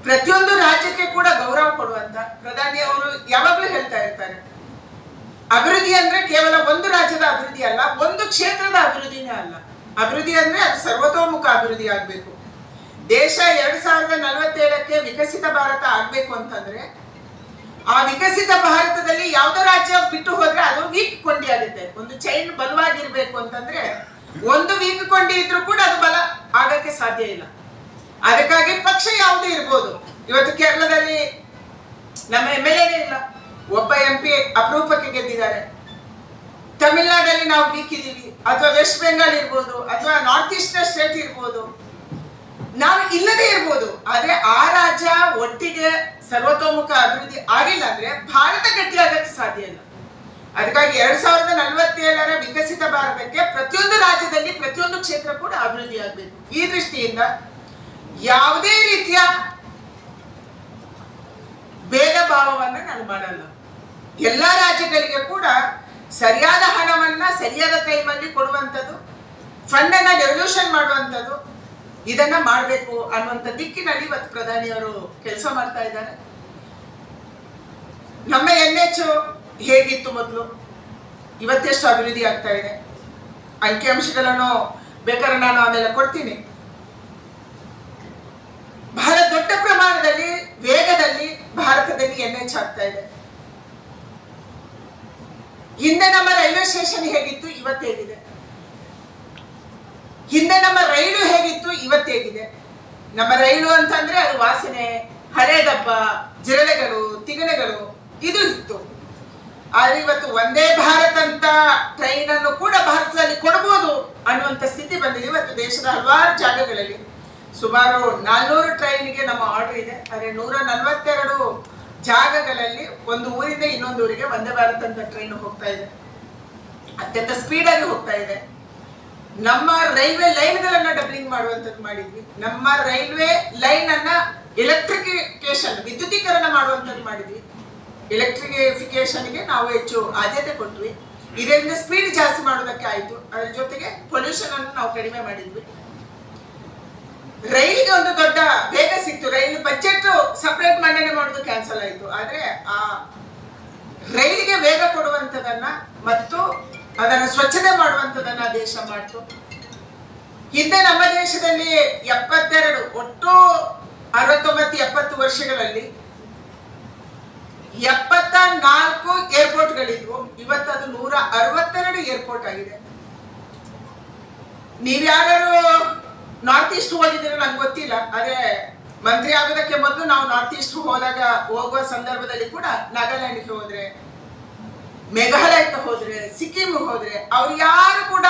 Speaker 1: ಪ್ರತಿಯೊಂದು ರಾಜ್ಯಕ್ಕೆ ಕೂಡ ಗೌರವ ಕೊಡುವಂತ ಪ್ರಧಾನಿ ಅವರು ಯಾವಾಗಲೂ ಹೇಳ್ತಾ ಇರ್ತಾರೆ. ಅಭಿವೃದ್ಧಿ ಅಂದ್ರೆ ಕೇವಲ ಒಂದು ರಾಜ್ಯದ ಅಭಿವೃದ್ಧಿ ಅಲ್ಲ, ಒಂದು ಕ್ಷೇತ್ರದ ಅಭಿವೃದ್ಧಿನೇ ಅಲ್ಲ. ಅಭಿವೃದ್ಧಿ ಅಂದ್ರೆ ಅದು ಸರ್ವತೋಮುಖ ಅಭಿವೃದ್ಧಿ ಆಗ್ಬೇಕು. ದೇಶ 2047ಕ್ಕೆ ವಿಕಸಿತ ಭಾರತ ಆಗ್ಬೇಕು ಅಂತಂದ್ರೆ ಆ ವಿಕಸಿತ ಭಾರತದಲ್ಲಿ ಯಾವುದೋ ರಾಜ್ಯ ಬಿಟ್ಟು ಹೋದ್ರೆ ಅದು ವೀಕ್ ಕೊಂಡಿ ಆಗುತ್ತೆ. ಒಂದು ಚೈನ್ ಬಲವಾಗಿರ್ಬೇಕು ಅಂತಂದ್ರೆ ಒಂದು ವೀಕ್ ಕೊಂಡಿ ಇದ್ರೂ ಕೂಡ ಅದು ಬಲ ಆಗಕ್ಕೆ ಸಾಧ್ಯ ಇಲ್ಲ. ಅದಕ್ಕಾಗಿ ಪಕ್ಷ ಯಾವುದೇ ಇರ್ಬೋದು. ಇವತ್ತು ಕೇರಳದಲ್ಲಿ ನಮ್ಮ MLA ಇಲ್ಲ, ಒಬ್ಬ MP ಅಪರೂಪಕ್ಕೆ ಗೆದ್ದಿದ್ದಾರೆ. ತಮಿಳುನಾಡಲ್ಲಿ ನಾವು ವೀಕ್ ಇದ್ದೀವಿ, ಅಥವಾ ವೆಸ್ಟ್ ಬೆಂಗಾಲ್ ಇರ್ಬೋದು, ಅಥವಾ ನಾರ್ತ್ ಈಸ್ಟ್ ಸ್ಟೇಟ್ ಇರ್ಬೋದು, ನಾವು ಇಲ್ಲದೆ ಇರ್ಬೋದು. ಆದ್ರೆ ಆ ರಾಜ್ಯ ಒಟ್ಟಿಗೆ ಸರ್ವತೋಮುಖ ಅಭಿವೃದ್ಧಿ ಆಗಿಲ್ಲ ಅಂದ್ರೆ ಭಾರತ ಗಟ್ಟಿ ಆಗಕ್ಕೆ ಸಾಧ್ಯ ಇಲ್ಲ. ಅದಕ್ಕಾಗಿ 2047ರ ವಿಕಸಿತ ಭಾರತಕ್ಕೆ ಪ್ರತಿಯೊಂದು ರಾಜ್ಯದಲ್ಲಿ ಪ್ರತಿಯೊಂದು ಕ್ಷೇತ್ರ ಕೂಡ ಅಭಿವೃದ್ಧಿ ಅಭಿವೃದ್ಧಿ ಆಗಬೇಕು. ಈ ದೃಷ್ಟಿಯಿಂದ ಯಾವುದೇ ರೀತಿಯ ಭೇದ ಭಾವವನ್ನು ನಾನು ಮಾಡಲ್ಲ. ಎಲ್ಲ ರಾಜ್ಯಗಳಿಗೆ ಕೂಡ ಸರಿಯಾದ ಹಣವನ್ನ ಸರಿಯಾದ ಟೈಮಲ್ಲಿ ಕೊಡುವಂಥದ್ದು, ಫಂಡ್ ಅನ್ನ ಡೆವಲ್ಯೂಷನ್ ಮಾಡುವಂಥದ್ದು, ಇದನ್ನ ಮಾಡಬೇಕು ಅನ್ನುವಂಥ ದಿಕ್ಕಿನಲ್ಲಿ ಇವತ್ತು ಪ್ರಧಾನಿಯವರು ಕೆಲಸ ಮಾಡ್ತಾ ಇದ್ದಾರೆ. ನಮ್ಮ NH ಹೇಗಿತ್ತು ಮೊದಲು, ಇವತ್ತೆಷ್ಟು ಅಭಿವೃದ್ಧಿ ಆಗ್ತಾ ಇದೆ, ಅಂಕಿಅಂಶಗಳನ್ನು ಬೇಕಾದ್ರೆ ನಾನು ಆಮೇಲೆ ಕೊಡ್ತೀನಿ. ಬಹಳ ದೊಡ್ಡ ಪ್ರಮಾಣದಲ್ಲಿ ವೇಗದಲ್ಲಿ ಭಾರತದಲ್ಲಿ NH ಆಗ್ತಾ ಇದೆ. ಹಿಂದೆ ನಮ್ಮ ರೈಲ್ವೆ ಸ್ಟೇಷನ್ ಹೇಗಿತ್ತು, ಇವತ್ತೇಗಿದೆ. ಹಿಂದೆ ನಮ್ಮ ರೈಲು ಹೇಗಿತ್ತು, ಇವತ್ತೇಗಿದೆ. ನಮ್ಮ ರೈಲು ಅಂತಂದ್ರೆ ಅದು ವಾಸನೆ, ಹಳೆ ಡಬ್ಬ, ಜಿರಳೆಗಳು, ತಿಗಣೆಗಳು ಇದು ಇತ್ತು. ಆದ್ರೆ ಇವತ್ತು ಒಂದೇ ಭಾರತ್ ಅಂತ ಟ್ರೈನ್ ಅನ್ನು ಕೂಡ ಭಾರತದಲ್ಲಿ ಕೊಡಬಹುದು ಅನ್ನುವಂಥ ಸ್ಥಿತಿ ಬಂದಿದೆ. ಇವತ್ತು ದೇಶದ ಹಲವಾರು ಜಾಗಗಳಲ್ಲಿ ಸುಮಾರು 400 ಟ್ರೈನ್ಗೆ ನಮ್ಮ ಆರ್ಡರ್ ಇದೆ. ಆದರೆ 142 ಜಾಗಗಳಲ್ಲಿ ಒಂದು ಊರಿಂದ ಇನ್ನೊಂದು ಊರಿಗೆ ಒಂದೇ ಭಾರತ್ ಅಂತ ಟ್ರೈನ್ ಹೋಗ್ತಾ ಇದೆ. ಅತ್ಯಂತ ಸ್ಪೀಡಾಗಿ ಹೋಗ್ತಾ ಇದೆ. ನಮ್ಮ ರೈಲ್ವೆ ಲೈನ್ಗಳನ್ನ ಡಬ್ಲಿಂಗ್ ಮಾಡುವಂಥದ್ದು ಮಾಡಿದ್ವಿ. ನಮ್ಮ ರೈಲ್ವೆ ಲೈನ್ ಅನ್ನ ಎಲೆಕ್ಟ್ರಿಫಿಕೇಶನ್, ವಿದ್ಯುದೀಕರಣ ಮಾಡುವಂಥದ್ದು ಮಾಡಿದ್ವಿ. ಎಲೆಕ್ಟ್ರಿಫಿಕೇಶನ್ಗೆ ನಾವು ಹೆಚ್ಚು ಆದ್ಯತೆ ಕೊಟ್ವಿ. ಇದರಿಂದ ಸ್ಪೀಡ್ ಜಾಸ್ತಿ ಮಾಡೋದಕ್ಕೆ ಆಯಿತು. ಅದರ ಜೊತೆಗೆ ಪೊಲ್ಯೂಷನ್ ಅನ್ನು ನಾವು ಕಡಿಮೆ ಮಾಡಿದ್ವಿ. ರೈಲಿಗೆ ಒಂದು ದೊಡ್ಡ ವೇಗ ಸಿಕ್ತು. ರೈಲು ಬಜೆಟ್ ಸಪರೇಟ್ ಮಂಡನೆ ಮಾಡೋದು ಕ್ಯಾನ್ಸಲ್ ಆಯಿತು. ಆದರೆ ಆ ರೈಲಿಗೆ ವೇಗ ಕೊಡುವಂಥದ್ದನ್ನ ಮತ್ತು ಅದನ್ನು ಸ್ವಚ್ಛತೆ ಮಾಡುವಂಥದ್ದನ್ನ ದೇಶ ಮಾಡ್ತು. ಹಿಂದೆ ನಮ್ಮ ದೇಶದಲ್ಲಿ 72 ಒಟ್ಟು 69-70 ವರ್ಷಗಳಲ್ಲಿ 74 ಏರ್ಪೋರ್ಟ್ಗಳಿದ್ವು. ಇವತ್ತು ಅದು 162 ಏರ್ಪೋರ್ಟ್ ಆಗಿದೆ. ನೀವ್ಯಾರು ನಾರ್ತ್ ಈಸ್ಟ್ ಹೋಗಿದ್ದೀರೋ ನಂಗೆ ಗೊತ್ತಿಲ್ಲ. ಅದೇ ಮಂತ್ರಿ ಆಗೋದಕ್ಕೆ ಮೊದಲು ನಾವು ನಾರ್ತ್ ಈಸ್ಟ್ ಹೋಗುವ ಸಂದರ್ಭದಲ್ಲಿ ಕೂಡ ನಾಗಾಲ್ಯಾಂಡ್ಗೆ ಹೋದ್ರೆ, ಮೇಘಾಲಯಕ್ಕೆ ಹೋದ್ರೆ, ಸಿಕ್ಕಿಂ ಹೋದ್ರೆ ಅವ್ರು ಯಾರು ಕೂಡ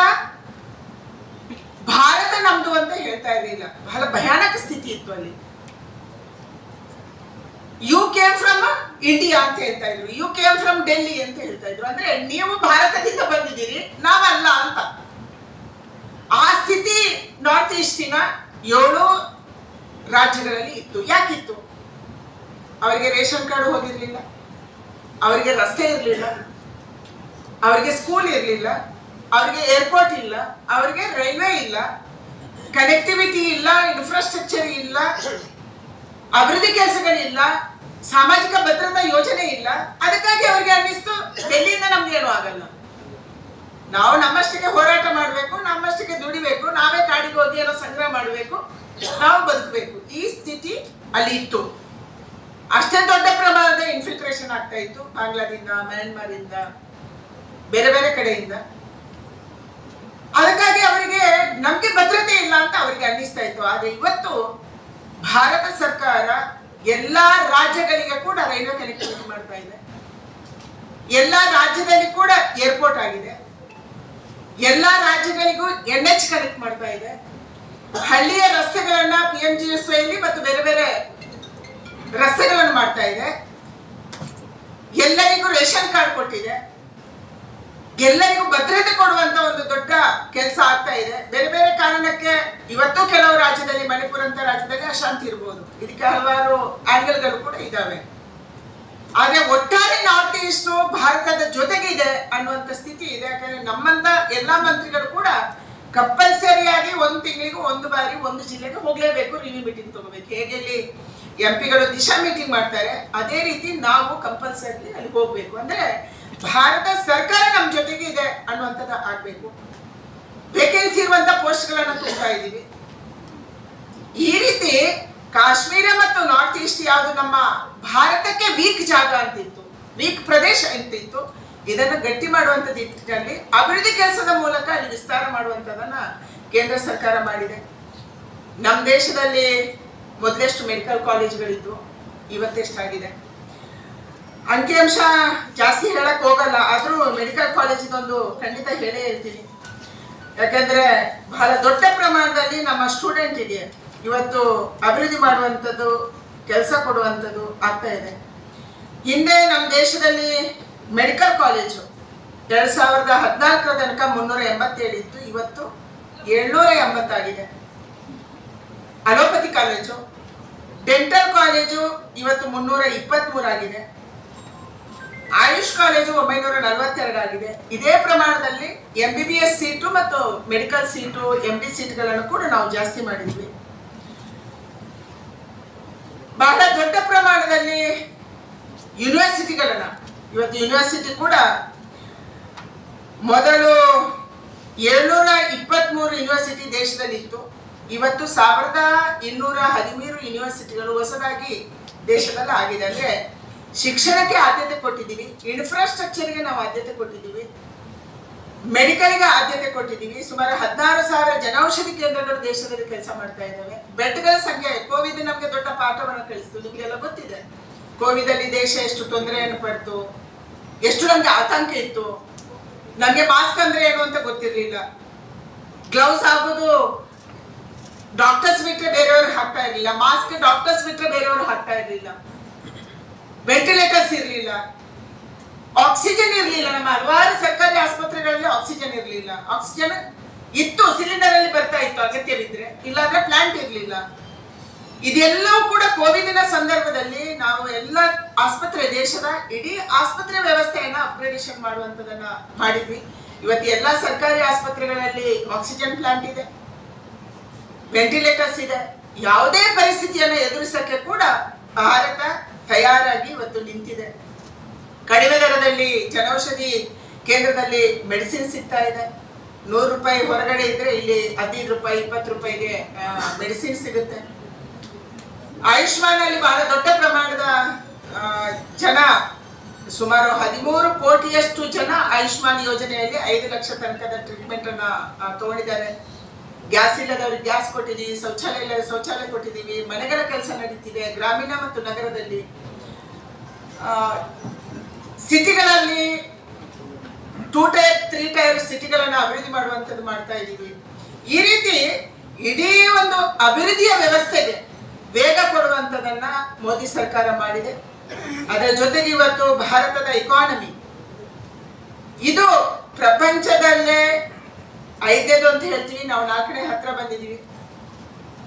Speaker 1: ಭಾರತ ನಮ್ದು ಅಂತ ಹೇಳ್ತಾ ಇರಲಿಲ್ಲ. ಬಹಳ ಭಯಾನಕ ಸ್ಥಿತಿ ಇತ್ತು ಅಲ್ಲಿ. ಯು ಕೇಮ್ ಫ್ರಮ್ ಇಂಡಿಯಾ ಅಂತ ಹೇಳ್ತಾ ಇದ್ರು, ಯು ಕೇಮ್ ಫ್ರಮ್ ಡೆಲ್ಲಿ ಅಂತ ಹೇಳ್ತಾ ಇದ್ರು. ಅಂದ್ರೆ ನೀವು ಭಾರತದಿಂದ ಬಂದಿದ್ದೀರಿ, ನಾವಲ್ಲ ಅಂತ. ಆ ಸ್ಥಿತಿ ನಾರ್ತ್ ಈಸ್ಟಿನ 7 ರಾಜ್ಯಗಳಲ್ಲಿ ಇತ್ತು. ಯಾಕಿತ್ತು? ಅವರಿಗೆ ರೇಷನ್ ಕಾರ್ಡ್ ಹೋಗಿರ್ಲಿಲ್ಲ, ಅವರಿಗೆ ರಸ್ತೆ ಇರಲಿಲ್ಲ, ಅವರಿಗೆ ಸ್ಕೂಲ್ ಇರಲಿಲ್ಲ, ಅವರಿಗೆ ಏರ್ಪೋರ್ಟ್ ಇಲ್ಲ, ಅವರಿಗೆ ರೈಲ್ವೆ ಇಲ್ಲ, ಕನೆಕ್ಟಿವಿಟಿ ಇಲ್ಲ, ಇನ್ಫ್ರಾಸ್ಟ್ರಕ್ಚರ್ ಇಲ್ಲ, ಅಭಿವೃದ್ಧಿ ಕೆಲಸಗಳಿಲ್ಲ, ಸಾಮಾಜಿಕ ಭದ್ರತಾ ಯೋಜನೆ ಇಲ್ಲ. ಅದಕ್ಕಾಗಿ ಅವರಿಗೆ ಅನ್ನಿಸ್ತು ಡೆಲ್ಲಿಯಿಂದ ನಮ್ಗೇನು ಆಗಲ್ಲ, ನಾವು ನಮ್ಮಷ್ಟಿಗೆ ಹೋರಾಟ ಮಾಡಬೇಕು, ನಮ್ಮಷ್ಟಿಗೆ ದುಡಿಬೇಕು, ನಾವೇ ಕಾಡಿಗೆ ಹೋಗಿ ಏನೋ ಸಂಗ್ರಹ ಮಾಡಬೇಕು, ನಾವು ಬದುಕಬೇಕು. ಈ ಸ್ಥಿತಿ ಅಲ್ಲಿ ಇತ್ತು. ಅಷ್ಟೇ ದೊಡ್ಡ ಪ್ರಮಾಣದ ಇನ್ಫಿಲ್ಟ್ರೇಷನ್ ಆಗ್ತಾ ಇತ್ತು ಬಾಂಗ್ಲಾದಿಂದ, ಮ್ಯಾನ್ಮಾರಿಂದ, ಬೇರೆ ಬೇರೆ ಕಡೆಯಿಂದ. ಅದಕ್ಕಾಗಿ ಅವರಿಗೆ ನಮ್ಗೆ ಭದ್ರತೆ ಇಲ್ಲ ಅಂತ ಅವರಿಗೆ ಅನ್ನಿಸ್ತಾ ಇತ್ತು. ಆದ್ರೆ ಇವತ್ತು ಭಾರತ ಸರ್ಕಾರ ಎಲ್ಲಾ ರಾಜ್ಯಗಳಿಗೆ ಕೂಡ ರೈಲ್ವೆ ಕನೆಕ್ಟಿವಿಟಿ ಮಾಡ್ತಾ ಇದೆ. ಎಲ್ಲಾ ರಾಜ್ಯದಲ್ಲಿ ಕೂಡ ಏರ್ಪೋರ್ಟ್ ಆಗಿದೆ. ಎಲ್ಲಾ ರಾಜ್ಯಗಳಿಗೂ NH ಕನೆಕ್ಟ್ ಮಾಡ್ತಾ ಇದೆ. ಹಳ್ಳಿಯ ರಸ್ತೆಗಳನ್ನ PMGSY ಮತ್ತು ಬೇರೆ ಬೇರೆ ರಸ್ತೆಗಳನ್ನು ಮಾಡ್ತಾ ಇದೆ. ಎಲ್ಲರಿಗೂ ರೇಷನ್ ಕಾರ್ಡ್ ಕೊಟ್ಟಿದೆ. ಎಲ್ಲರಿಗೂ ಭದ್ರತೆ ಕೊಡುವಂತ ಒಂದು ದೊಡ್ಡ ಕೆಲಸ ಆಗ್ತಾ ಇದೆ. ಬೇರೆ ಬೇರೆ ಕಾರಣಕ್ಕೆ ಇವತ್ತು ಕೆಲವು ರಾಜ್ಯದಲ್ಲಿ, ಮಣಿಪುರ ಅಂತ ರಾಜ್ಯದಲ್ಲಿ ಅಶಾಂತಿ ಇರಬಹುದು. ಇದಕ್ಕೆ ಹಲವಾರು ಆಂಗಲ್ಗಳು ಕೂಡ ಇದಾವೆ. ಆದ್ರೆ ಒಟ್ಟಾರೆ ನಾರ್ತ್ ಈಸ್ಟ್ ಭಾರತದ ಜೊತೆಗಿದೆ ಅನ್ನುವಂಥ ಸ್ಥಿತಿ ಇದೆ. ಯಾಕಂದ್ರೆ ನಮ್ಮಂತ ಎಲ್ಲಾ ಮಂತ್ರಿಗಳು ಕೂಡ ಕಂಪಲ್ಸರಿಯಾಗಿ 1 ತಿಂಗಳಿಗೆ 1 ಬಾರಿ 1 ಜಿಲ್ಲೆಗೆ ಹೋಗ್ಲೇಬೇಕು, ರಿವ್ಯೂ ಮೀಟಿಂಗ್ ತಗೋಬೇಕು. ಹೇಗೆ ಇಲ್ಲಿ MP ಗಳು ದಿಶಾ ಮೀಟಿಂಗ್ ಮಾಡ್ತಾರೆ, ಅದೇ ರೀತಿ ನಾವು ಕಂಪಲ್ಸರಿ ಅಲ್ಲಿ ಹೋಗ್ಬೇಕು. ಅಂದ್ರೆ ಭಾರತ ಸರ್ಕಾರ ನಮ್ಮ ಜೊತೆಗೆ ಇದೆ ಅನ್ನುವಂಥದ್ದು ಆಗ್ಬೇಕು. ವೇಕೆನ್ಸಿ ಇರುವಂತ ಪೋಸ್ಟ್ಗಳನ್ನ ತುಂಬ್ತಾ ಇದ್ದೀವಿ. ಈ ರೀತಿ ಕಾಶ್ಮೀರ ಮತ್ತು ನಾರ್ತ್ ಈಸ್ಟ್ ಯಾವುದು ನಮ್ಮ ಭಾರತಕ್ಕೆ ವೀಕ್ ಜಾಗ ಅಂತಿತ್ತು, ವೀಕ್ ಪ್ರದೇಶ ಅಂತಿತ್ತು, ಇದನ್ನು ಗಟ್ಟಿ ಮಾಡುವಂತ ನಿಟ್ಟಿನಲ್ಲಿ ಅಭಿವೃದ್ಧಿ ಕೆಲಸದ ಮೂಲಕ ಅಲ್ಲಿ ವಿಸ್ತಾರ ಮಾಡುವಂಥದ್ದನ್ನ ಕೇಂದ್ರ ಸರ್ಕಾರ ಮಾಡಿದೆ. ನಮ್ಮ ದೇಶದಲ್ಲಿ ಮೊದಲೆಷ್ಟು ಮೆಡಿಕಲ್ ಕಾಲೇಜ್ಗಳಿದ್ವು, ಇವತ್ತೆಷ್ಟಾಗಿದೆ. ಅಂಕಿಅಂಶ ಜಾಸ್ತಿ ಹೇಳಕ್ ಹೋಗಲ್ಲ, ಆದ್ರೂ ಮೆಡಿಕಲ್ ಕಾಲೇಜಿದೊಂದು ಖಂಡಿತ ಹೇಳೇ ಹೇಳ್ತೀನಿ. ಯಾಕಂದ್ರೆ ಬಹಳ ದೊಡ್ಡ ಪ್ರಮಾಣದಲ್ಲಿ ನಮ್ಮ ಸ್ಟೂಡೆಂಟ್ಗೆ ಇವತ್ತು ಅಭಿವೃದ್ಧಿ ಮಾಡುವಂಥದ್ದು, ಕೆಲಸ ಕೊಡುವಂಥದ್ದು ಆಗ್ತಾ ಇದೆ. ಹಿಂದೆ ನಮ್ಮ ದೇಶದಲ್ಲಿ ಮೆಡಿಕಲ್ ಕಾಲೇಜು 2014 ತನಕ 387 ಇತ್ತು. ಇವತ್ತು 780 ಆಗಿದೆ. ಅಲೋಪತಿ ಕಾಲೇಜು, ಡೆಂಟಲ್ ಕಾಲೇಜು ಇವತ್ತು 323 ಆಗಿದೆ. ಆಯುಷ್ ಕಾಲೇಜು 942 ಆಗಿದೆ. ಇದೇ ಪ್ರಮಾಣದಲ್ಲಿ MBBS ಸೀಟು ಮತ್ತು ಮೆಡಿಕಲ್ ಸೀಟು MD ಸೀಟ್ಗಳನ್ನು ಕೂಡ ನಾವು ಜಾಸ್ತಿ ಮಾಡಿದ್ವಿ. ಬಹಳ ದೊಡ್ಡ ಪ್ರಮಾಣದಲ್ಲಿ ಯೂನಿವರ್ಸಿಟಿಗಳನ್ನ ಇವತ್ತು ಯೂನಿವರ್ಸಿಟಿ ಕೂಡ ಮೊದಲು 723 ಯೂನಿವರ್ಸಿಟಿ ದೇಶದಲ್ಲಿ ಇತ್ತು. ಇವತ್ತು 1213 ಯೂನಿವರ್ಸಿಟಿಗಳು ಹೊಸದಾಗಿ ದೇಶದಲ್ಲಿ ಆಗಿದೆ. ಅಂದ್ರೆ ಶಿಕ್ಷಣಕ್ಕೆ ಆದ್ಯತೆ ಕೊಟ್ಟಿದ್ದೀವಿ, ಇನ್ಫ್ರಾಸ್ಟ್ರಕ್ಚರ್ಗೆ ನಾವು ಆದ್ಯತೆ ಕೊಟ್ಟಿದ್ದೀವಿ, ಮೆಡಿಕಲ್ಗೆ ಆದ್ಯತೆ ಕೊಟ್ಟಿದ್ದೀವಿ. ಸುಮಾರು 16,000 ಜನೌಷಧಿ ಕೇಂದ್ರಗಳು ದೇಶದಲ್ಲಿ ಕೆಲಸ ಮಾಡ್ತಾ ಇದ್ದಾವೆ. ಬೆಡ್ಗಳ ಸಂಖ್ಯೆ, ಕೋವಿಡ್ ನಮಗೆ ದೊಡ್ಡ ಪಾಠವನ್ನು ಕಲಿಸ್ತು. ನಿಮಗೆಲ್ಲ ಗೊತ್ತಿದೆ ಕೋವಿಡ್ ಅಲ್ಲಿ ದೇಶ ಎಷ್ಟು ತೊಂದರೆಯನ್ನು ಪಡ್ತು, ಎಷ್ಟು ನಮ್ಗೆ ಆತಂಕ ಇತ್ತು. ನಮಗೆ ಮಾಸ್ಕ್ ಅಂದ್ರೆ ಏನು ಅಂತ ಗೊತ್ತಿರಲಿಲ್ಲ. ಗ್ಲೌಸ್ ಆಗೋದು ಡಾಕ್ಟರ್ಸ್ ಬಿಟ್ಟರೆ ಬೇರೆಯವರು ಹಾಕ್ತಾ ಇರಲಿಲ್ಲ, ಮಾಸ್ಕ್ ಡಾಕ್ಟರ್ಸ್ ಬಿಟ್ಟರೆ ಬೇರೆಯವರು ಹಾಕ್ತಾ ಇರಲಿಲ್ಲ, ವೆಂಟಿಲೇಟರ್ಸ್ ಇರಲಿಲ್ಲ, ಆಕ್ಸಿಜನ್ ಇರಲಿಲ್ಲ. ನಮ್ಮ ಹಲವಾರು ಸರ್ಕಾರಿ ಆಸ್ಪತ್ರೆಗಳಲ್ಲಿ ಆಕ್ಸಿಜನ್ ಇರಲಿಲ್ಲ. ಆಕ್ಸಿಜನ್ ಇತ್ತು, ಸಿಲಿಂಡರ್ ಅಲ್ಲಿ ಬರ್ತಾ ಇತ್ತು ಅಗತ್ಯವಿದ್ರೆ, ಇಲ್ಲಾಂದ್ರೆ ಪ್ಲಾಂಟ್ ಇರಲಿಲ್ಲ. ಇದೆಲ್ಲವೂ ಕೂಡ ಕೋವಿಡಿನ ಸಂದರ್ಭದಲ್ಲಿ ನಾವು ಎಲ್ಲ ಆಸ್ಪತ್ರೆ, ದೇಶದ ಇಡೀ ಆಸ್ಪತ್ರೆ ವ್ಯವಸ್ಥೆಯನ್ನ ಅಪ್ಗ್ರೇಡೇಷನ್ ಮಾಡುವಂತದನ್ನ ಮಾಡಿದ್ವಿ. ಇವತ್ತು ಎಲ್ಲ ಸರ್ಕಾರಿ ಆಸ್ಪತ್ರೆಗಳಲ್ಲಿ ಆಕ್ಸಿಜನ್ ಪ್ಲಾಂಟ್ ಇದೆ, ವೆಂಟಿಲೇಟರ್ಸ್ ಇದೆ. ಯಾವುದೇ ಪರಿಸ್ಥಿತಿಯನ್ನು ಎದುರಿಸಕ್ಕೆ ಕೂಡ ಭಾರತ ತಯಾರಾಗಿ ಇವತ್ತು ನಿಂತಿದೆ. ಕಡಿಮೆ ದರದಲ್ಲಿ ಜನೌಷಧಿ ಕೇಂದ್ರದಲ್ಲಿ ಮೆಡಿಸಿನ್ ಸಿಗ್ತಾ ಇದೆ. 100 ರೂಪಾಯಿ ಹೊರಗಡೆ ಇದ್ರೆ ಇಲ್ಲಿ 15 ರೂಪಾಯಿ 20 ರೂಪಾಯಿಗೆ ಮೆಡಿಸಿನ್ ಸಿಗುತ್ತೆ. ಆಯುಷ್ಮಾನ್ ಅಲ್ಲಿ ಬಹಳ ದೊಡ್ಡ ಪ್ರಮಾಣದ ಜನ, ಸುಮಾರು 13 ಕೋಟಿಯಷ್ಟು ಜನ ಆಯುಷ್ಮಾನ್ ಯೋಜನೆಯಲ್ಲಿ 5 ಲಕ್ಷ ತನಕದ ಟ್ರೀಟ್ಮೆಂಟ್ ಅನ್ನ ತಗೊಂಡಿದ್ದಾರೆ. ಗ್ಯಾಸ್ ಇಲ್ಲದವ್ರಿಗೆ ಗ್ಯಾಸ್ ಕೊಟ್ಟಿದ್ದೀವಿ, ಶೌಚಾಲಯ ಇಲ್ಲ ಶೌಚಾಲಯ ಕೊಟ್ಟಿದ್ದೀವಿ, ಮನೆಗಳ ಕೆಲಸ ನಡೀತಿದೆ ಗ್ರಾಮೀಣ ಮತ್ತು ನಗರದಲ್ಲಿ. ಸಿಟಿಗಳಲ್ಲಿ 2 ಟೈರ್ 3 ಟೈರ್ ಸಿಟಿಗಳನ್ನು ಅಭಿವೃದ್ಧಿ ಮಾಡುವಂಥದ್ದು ಮಾಡ್ತಾ ಇದ್ದೀವಿ. ಈ ರೀತಿ ಇಡೀ ಒಂದು ಅಭಿವೃದ್ಧಿಯ ವ್ಯವಸ್ಥೆಗೆ ವೇಗ ಕೊಡುವಂಥದ್ದನ್ನ ಮೋದಿ ಸರ್ಕಾರ ಮಾಡಿದೆ. ಅದರ ಜೊತೆಗೆ ಇವತ್ತು ಭಾರತದ ಇಕಾನಮಿ ಇದು ಪ್ರಪಂಚದಲ್ಲೇ 5ನೇದು ಅಂತ ಹೇಳ್ತೀವಿ, ನಾವು 4ನೇ ಹತ್ರ ಬಂದಿದ್ದೀವಿ.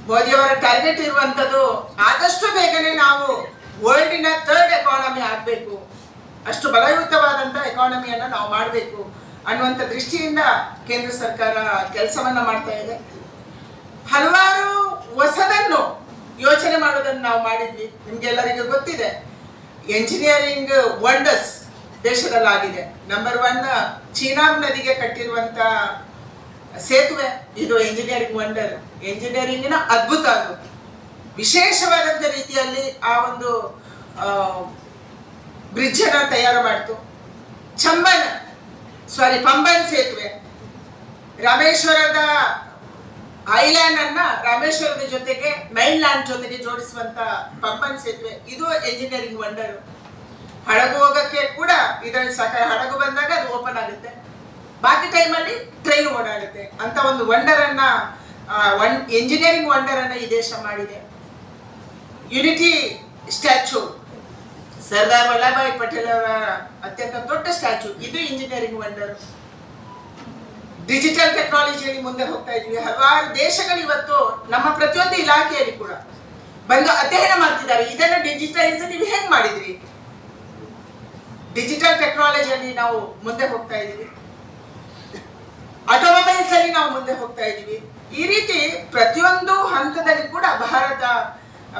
Speaker 1: ಮೋದಿಯವರ ಟಾರ್ಗೆಟ್ ಇರುವಂಥದ್ದು ಆದಷ್ಟು ಬೇಗನೆ ನಾವು ವರ್ಲ್ಡಿನ 3rd ಎಕಾನಮಿ ಆಗಬೇಕು, ಅಷ್ಟು ಬಲಯುತವಾದಂಥ ಎಕಾನಮಿಯನ್ನು ನಾವು ಮಾಡಬೇಕು ಅನ್ನುವಂಥ ದೃಷ್ಟಿಯಿಂದ ಕೇಂದ್ರ ಸರ್ಕಾರ ಕೆಲಸವನ್ನ ಮಾಡ್ತಾ ಇದೆ. ಹಲವಾರು ಹೊಸದನ್ನು ಯೋಚನೆ ಮಾಡೋದನ್ನು ನಾವು ಮಾಡಿದ್ವಿ. ನಿಮ್ಗೆಲ್ಲರಿಗೂ ಗೊತ್ತಿದೆ, ಎಂಜಿನಿಯರಿಂಗ್ ವಂಡರ್ಸ್ ದೇಶದಲ್ಲಾಗಿದೆ. ನಂಬರ್ 1 ಚೀನಾಬ್ ನದಿಗೆ ಕಟ್ಟಿರುವಂತ ಸೇತುವೆ ಇದು ಎಂಜಿನಿಯರಿಂಗ್ ವಂಡರ್, ಎಂಜಿನಿಯರಿಂಗಿನ ಅದ್ಭುತ. ಅದು ವಿಶೇಷವಾದಂಥ ರೀತಿಯಲ್ಲಿ ಆ ಒಂದು ಬ್ರಿಡ್ಜ್ ಅನ್ನ ತಯಾರು ಮಾಡ್ತು. ಪಂಬನ್ ಸೇತುವೆ ರಾಮೇಶ್ವರದ ಐಲ್ಯಾಂಡ್ ಅನ್ನ ರಾಮೇಶ್ವರದ ಜೊತೆಗೆ ಮೈನ್ ಲ್ಯಾಂಡ್ ಜೊತೆಗೆ ಜೋಡಿಸುವಂತ ಪಂಬನ್ ಸೇತುವೆ, ಇದು ಎಂಜಿನಿಯರಿಂಗ್ ವಂಡರ್. ಹಡಗು ಹೋಗಕ್ಕೆ ಕೂಡ ಇದರಲ್ಲಿ ಸಹಕಾರ, ಹಡಗು ಬಂದಾಗ ಅದು ಓಪನ್ ಆಗುತ್ತೆ, ಬಾಕಿ ಟೈಮಲ್ಲಿ ಟ್ರೈನ್ ಓಡಾಡುತ್ತೆ ಅಂತ ಒಂದು ವಂಡರ್ ಅನ್ನ, ಎಂಜಿನಿಯರಿಂಗ್ ವಂಡರ್ ಅನ್ನ ಈ ದೇಶ ಮಾಡಿದೆ. ಯೂನಿಟಿ ಸ್ಟ್ಯಾಚ್ಯೂ, ಸರ್ದಾರ್ ವಲ್ಲಭಾಯ್ ಪಟೇಲ್ ಅವರ ಅತ್ಯಂತ ದೊಡ್ಡ ಸ್ಟ್ಯಾಚ್ಯೂ, ಇದು ಇಂಜಿನಿಯರಿಂಗ್ ವಂಡರ್. ಡಿಜಿಟಲ್ ಟೆಕ್ನಾಲಜಿಯಲ್ಲಿ ಮುಂದೆ ಹೋಗ್ತಾ ಇದ್ವಿ. ಹಲವಾರು ದೇಶಗಳು ಇವತ್ತು ನಮ್ಮ ಪ್ರತಿಯೊಂದು ಇಲಾಖೆಯಲ್ಲಿ ಕೂಡ ಬಂದು ಅಧ್ಯಯನ ಮಾಡ್ತಿದ್ದಾರೆ. ಇದನ್ನು ಡಿಜಿಟಲೈಸ್ ನೀವು ಹೇಗೆ ಮಾಡಿದ್ರಿ? ಡಿಜಿಟಲ್ ಟೆಕ್ನಾಲಜಿಯಲ್ಲಿ ನಾವು ಮುಂದೆ ಹೋಗ್ತಾ ಇದ್ದೀವಿ, ಆಟೋಮೊಬೈಲ್ಸ್ ಅಲ್ಲಿ ನಾವು ಮುಂದೆ ಹೋಗ್ತಾ ಇದ್ದೀವಿ. ಈ ರೀತಿ ಪ್ರತಿಯೊಂದು ಹಂತದಲ್ಲಿ ಕೂಡ ಭಾರತ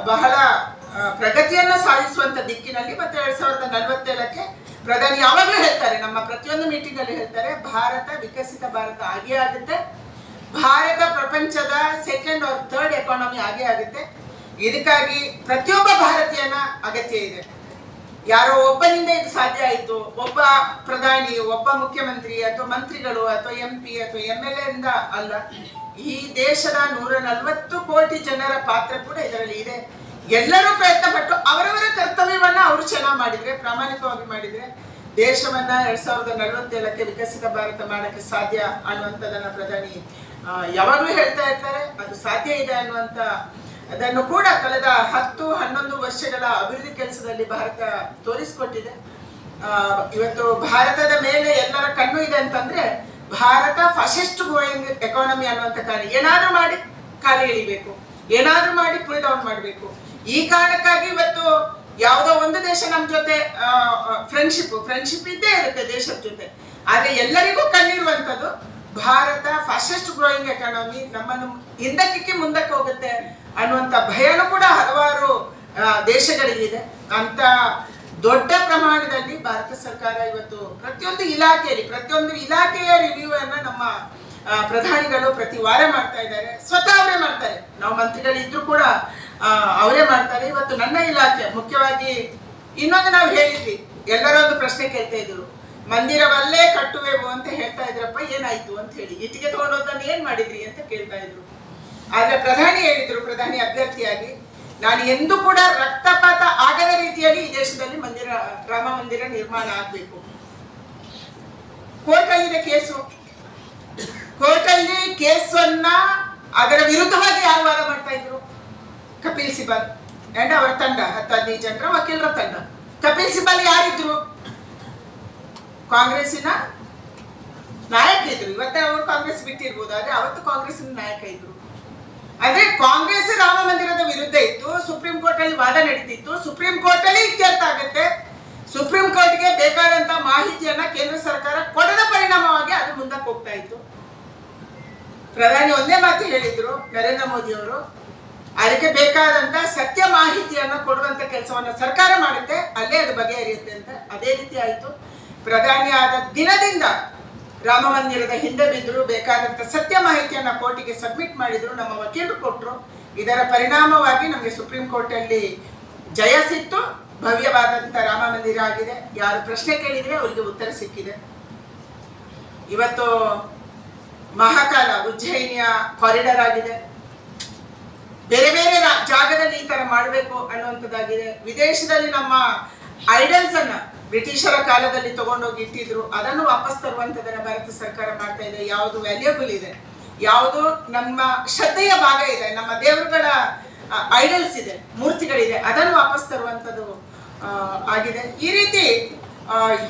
Speaker 1: ಬಹಳ ಪ್ರಗತಿಯನ್ನು ಸಾಧಿಸುವಂತ ದಿಕ್ಕಿನಲ್ಲಿ. ಮತ್ತೆ 2047ಕ್ಕೆ ಪ್ರಧಾನಿ ಯಾವಾಗಲೂ ಹೇಳ್ತಾರೆ, ನಮ್ಮ ಪ್ರತಿಯೊಂದು ಮೀಟಿಂಗ್ ಅಲ್ಲಿ ಹೇಳ್ತಾರೆ, ಭಾರತ ವಿಕಸಿತ ಭಾರತ ಆಗೇ ಆಗುತ್ತೆ, ಭಾರತ ಪ್ರಪಂಚದ 2nd or 3rd ಎಕಾನಮಿ ಆಗೇ ಆಗುತ್ತೆ. ಇದಕ್ಕಾಗಿ ಪ್ರತಿಯೊಬ್ಬ ಭಾರತೀಯನ ಅಗತ್ಯ ಇದೆ. ಯಾರೋ ಒಬ್ಬನಿಂದ ಇದು ಸಾಧ್ಯ ಆಯಿತು, ಒಬ್ಬ ಪ್ರಧಾನಿ, ಒಬ್ಬ ಮುಖ್ಯಮಂತ್ರಿ ಅಥವಾ ಮಂತ್ರಿಗಳು ಅಥವಾ MP ಅಥವಾ MLA ಇಂದ ಅಲ್ಲ. ಈ ದೇಶದ 140 ಕೋಟಿ ಜನರ ಪಾತ್ರ ಕೂಡ ಇದರಲ್ಲಿ ಇದೆ. ಎಲ್ಲರೂ ಪ್ರಯತ್ನ ಪಟ್ಟು ಅವರವರ ಕರ್ತವ್ಯವನ್ನ ಅವರು ಚೆನ್ನಾಗಿ ಮಾಡಿದ್ರೆ, ಪ್ರಾಮಾಣಿಕವಾಗಿ ಮಾಡಿದ್ರೆ ದೇಶವನ್ನ 2047ಕ್ಕೆ ವಿಕಸಿತ ಭಾರತ ಮಾಡಕ್ಕೆ ಸಾಧ್ಯ ಅನ್ನುವಂಥದ್ದನ್ನ ಪ್ರಧಾನಿ ಯಾವಾಗಲೂ ಹೇಳ್ತಾ ಇರ್ತಾರೆ. ಅದು ಸಾಧ್ಯ ಇದೆ ಅನ್ನುವಂಥ ಅದನ್ನು ಕೂಡ ಕಳೆದ 10-11 ವರ್ಷಗಳ ಅಭಿವೃದ್ಧಿ ಕೆಲಸದಲ್ಲಿ ಭಾರತ ತೋರಿಸಿಕೊಟ್ಟಿದೆ. ಇವತ್ತು ಭಾರತದ ಮೇಲೆ ಎಲ್ಲರ ಕಣ್ಣು ಇದೆ ಅಂತಂದ್ರೆ ಭಾರತ ಫಾಸ್ಟೆಸ್ಟ್ ಗ್ರೋಯಿಂಗ್ ಎಕಾನಮಿ ಅನ್ನುವಂಥ ಕಾರಣ ಏನಾದರೂ ಮಾಡಿ ಕಾಲು ಎಳಿಬೇಕು, ಏನಾದರೂ ಮಾಡಿ ಪುಲ್ ಡೌನ್ ಮಾಡಬೇಕು. ಈ ಕಾರಣಕ್ಕಾಗಿ ಇವತ್ತು ಯಾವುದೋ ಒಂದು ದೇಶ ನಮ್ಮ ಜೊತೆ ಫ್ರೆಂಡ್ಶಿಪ್ ಇದ್ದೇ ಇರುತ್ತೆ ದೇಶದ ಜೊತೆ. ಆದರೆ ಎಲ್ಲರಿಗೂ ಕಣ್ಣಿರುವಂಥದ್ದು ಭಾರತ ಫಾಸ್ಟೆಸ್ಟ್ ಗ್ರೋಯಿಂಗ್ ಎಕಾನಮಿ, ನಮ್ಮನ್ನು ಹಿಂದಕ್ಕೆ ಮುಂದಕ್ಕೆ ಹೋಗುತ್ತೆ ಅನ್ನುವಂಥ ಭಯನೂ ಕೂಡ ಹಲವಾರು ದೇಶಗಳಿಗಿದೆ. ಅಂತ ದೊಡ್ಡ ಪ್ರಮಾಣದಲ್ಲಿ ಭಾರತ ಸರ್ಕಾರ ಇವತ್ತು ಪ್ರತಿಯೊಂದು ಇಲಾಖೆಯ ರಿವ್ಯೂ ಅನ್ನ ನಮ್ಮ ಪ್ರಧಾನಿಗಳು ಪ್ರತಿ ವಾರ ಮಾಡ್ತಾ ಇದ್ದಾರೆ. ಸ್ವತಃ ಅವರೇ ಮಾಡ್ತಾರೆ, ನಾವು ಮಂತ್ರಿಗಳಿದ್ರು ಕೂಡ ಅವರೇ ಮಾಡ್ತಾರೆ. ಇವತ್ತು ನನ್ನ ಇಲಾಖೆ ಮುಖ್ಯವಾಗಿ ಇನ್ನೊಂದು ನಾವು ಹೇಳಿದ್ವಿ, ಎಲ್ಲರೊಂದು ಪ್ರಶ್ನೆ ಕೇಳ್ತಾ ಇದ್ರು, ಮಂದಿರವಲ್ಲೇ ಕಟ್ಟುವೆವು ಅಂತ ಹೇಳ್ತಾ ಇದ್ರಪ್ಪ, ಏನಾಯ್ತು ಅಂತ ಹೇಳಿ, ಇಟ್ಟಿಗೆ ತಗೊಂಡೋದನ್ನ ಏನ್ ಮಾಡಿದ್ರಿ ಅಂತ ಕೇಳ್ತಾ ಇದ್ರು. ಆದ್ರೆ ಪ್ರಧಾನಿ ಹೇಳಿದ್ರು, ಪ್ರಧಾನಿ ಅಭ್ಯರ್ಥಿಯಾಗಿ, ನಾನು ಎಂದೂ ಕೂಡ ರಕ್ತಪಾತ ಆಗದ ರೀತಿಯಲ್ಲಿ ಈ ದೇಶದಲ್ಲಿ ರಾಮ ಮಂದಿರ ನಿರ್ಮಾಣ ಆಗಬೇಕು. ಕೋರ್ಟಲ್ಲಿದೆ ಕೇಸು, ಕೋರ್ಟಲ್ಲಿ ಕೇಸನ್ನ ಅದರ ವಿರುದ್ಧವಾಗಿ ಯಾರು ವಾದ ಮಾಡ್ತಾ ಇದ್ರು? ಕಪಿಲ್ ಸಿಬಲ್ ಅಂಡ್ ಅವರ ತಂಡ, 10-15 ಜನರ ವಕೀಲರ ತಂಡ. ಕಪಿಲ್ ಸಿಬಲ್ ಯಾರಿದ್ರು? ಕಾಂಗ್ರೆಸ್ಸಿನ ನಾಯಕ ಇದ್ರು. ಇವತ್ತೇ ಅವರು ಕಾಂಗ್ರೆಸ್ ಬಿಟ್ಟಿರ್ಬೋದು, ಆದ್ರೆ ಅವತ್ತು ಕಾಂಗ್ರೆಸ್ಸಿನ ನಾಯಕ ಇದ್ರು. ಅಂದ್ರೆ ಕಾಂಗ್ರೆಸ್ ರಾಮ ಮಂದಿರದ ವಿರುದ್ಧ ಇತ್ತು, ಸುಪ್ರೀಂ ಕೋರ್ಟ್ ಅಲ್ಲಿ ವಾದ ನಡೀತಿತ್ತು, ಸುಪ್ರೀಂ ಕೋರ್ಟ್ ಅಲ್ಲಿ ಇತ್ಯರ್ಥ ಆಗುತ್ತೆ. ಸುಪ್ರೀಂ ಕೋರ್ಟ್ಗೆ ಬೇಕಾದಂತ ಮಾಹಿತಿಯನ್ನ ಕೇಂದ್ರ ಸರ್ಕಾರ ಕೊಡದ ಪರಿಣಾಮವಾಗಿ ಅದು ಮುಂದಕ್ಕೆ ಹೋಗ್ತಾ ಇತ್ತು. ಪ್ರಧಾನಿ ಒಂದೇ ಮಾತು ಹೇಳಿದ್ರು ನರೇಂದ್ರ ಮೋದಿ ಅವರು, ಅದಕ್ಕೆ ಬೇಕಾದಂತ ಸತ್ಯ ಮಾಹಿತಿಯನ್ನ ಕೊಡುವಂತ ಕೆಲಸವನ್ನ ಸರ್ಕಾರ ಮಾಡುತ್ತೆ, ಅಲ್ಲೇ ಅದು ಬಗೆಹರಿಯುತ್ತೆ ಅಂತ. ಅದೇ ರೀತಿ ಆಯ್ತು. ಪ್ರಧಾನಿ ಆದ ದಿನದಿಂದ ರಾಮ ಮಂದಿರದ ಹಿಂದೆ ಬಿದ್ದರು, ಬೇಕಾದಂತ ಸತ್ಯ ಮಾಹಿತಿಯನ್ನ ಕೋರ್ಟಿಗೆ ಸಬ್ಮಿಟ್ ಮಾಡಿದ್ರು, ನಮ್ಮ ವಕೀಲರು ಕೊಟ್ಟರು. ಇದರ ಪರಿಣಾಮವಾಗಿ ನಮಗೆ ಸುಪ್ರೀಂ ಕೋರ್ಟ್ ಅಲ್ಲಿ ಜಯ ಸಿಕ್ತು, ಭವ್ಯವಾದಂತ ರಾಮ ಮಂದಿರ ಆಗಿದೆ. ಯಾರು ಪ್ರಶ್ನೆ ಕೇಳಿದ್ರೆ ಅವರಿಗೆ ಉತ್ತರ ಸಿಕ್ಕಿದೆ. ಇವತ್ತು ಮಹಾಕಾಲ ಉಜ್ಜಯಿನಿಯ ಕಾರಿಡಾರ್ ಆಗಿದೆ. ಬೇರೆ ಬೇರೆ ಜಾಗದಲ್ಲಿ ಈ ತರ ಮಾಡಬೇಕು ಅನ್ನುವಂಥದ್ದಾಗಿದೆ. ವಿದೇಶದಲ್ಲಿ ನಮ್ಮ ಐಡಲ್ಸ್ ಅನ್ನ ಬ್ರಿಟಿಷರ ಕಾಲದಲ್ಲಿ ತಗೊಂಡೋಗಿ ಇಟ್ಟಿದ್ರು, ಅದನ್ನು ವಾಪಸ್ ತರುವಂಥದ್ದನ್ನ ಭಾರತ ಸರ್ಕಾರ ಮಾಡ್ತಾ ಇದೆ. ಯಾವುದು ವ್ಯಾಲ್ಯೂಬಲ್ ಇದೆ, ಯಾವುದು ನಮ್ಮ ಶ್ರದ್ಧೆಯ ಭಾಗ ಇದೆ, ನಮ್ಮ ದೇವರುಗಳ ಐಡಲ್ಸ್ ಇದೆ, ಮೂರ್ತಿಗಳಿದೆ, ಅದನ್ನು ವಾಪಸ್ ತರುವಂಥದ್ದು ಆಗಿದೆ. ಈ ರೀತಿ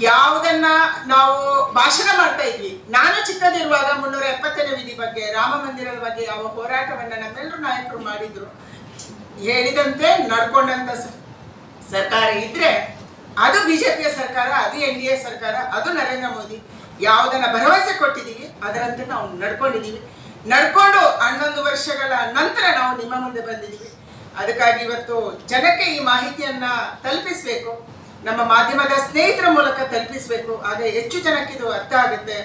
Speaker 1: ಯಾವುದನ್ನ ನಾವು ಭಾಷಣ ಮಾಡ್ತಾ ಇದ್ವಿ. ನಾನು ಚಿಕ್ಕದಿರುವಾಗ 370ನೇ ವಿಧಿ ಬಗ್ಗೆ, ರಾಮ ಮಂದಿರದ ಬಗ್ಗೆ ಯಾವ ಹೋರಾಟವನ್ನ ನಮ್ಮೆಲ್ಲರೂ ನಾಯಕರು ಮಾಡಿದ್ರು, ಹೇಳಿದಂತೆ ನಡ್ಕೊಂಡಂತ ಸರ್ಕಾರ ಇದ್ರೆ ಅದು ಬಿಜೆಪಿಯ ಸರ್ಕಾರ, ಅದು NDA ಸರ್ಕಾರ, ಅದು ನರೇಂದ್ರ ಮೋದಿ. ಯಾವುದನ್ನ ಭರವಸೆ ಕೊಟ್ಟಿದ್ದೀವಿ ಅದರಂತೆ ನಾವು ನಡ್ಕೊಂಡು 11 ವರ್ಷಗಳ ನಂತರ ನಾವು ನಿಮ್ಮ ಮುಂದೆ ಬಂದಿದ್ದೀವಿ. ಅದಕ್ಕಾಗಿ ಇವತ್ತು ಜನಕ್ಕೆ ಈ ಮಾಹಿತಿಯನ್ನ ತಲುಪಿಸಬೇಕು, ನಮ್ಮ ಮಾಧ್ಯಮದ ಸ್ನೇಹಿತರ ಮೂಲಕ ತಲುಪಿಸಬೇಕು. ಆಗ ಹೆಚ್ಚು ಜನಕ್ಕೆ ಇದು ಅರ್ಥ ಆಗುತ್ತೆ,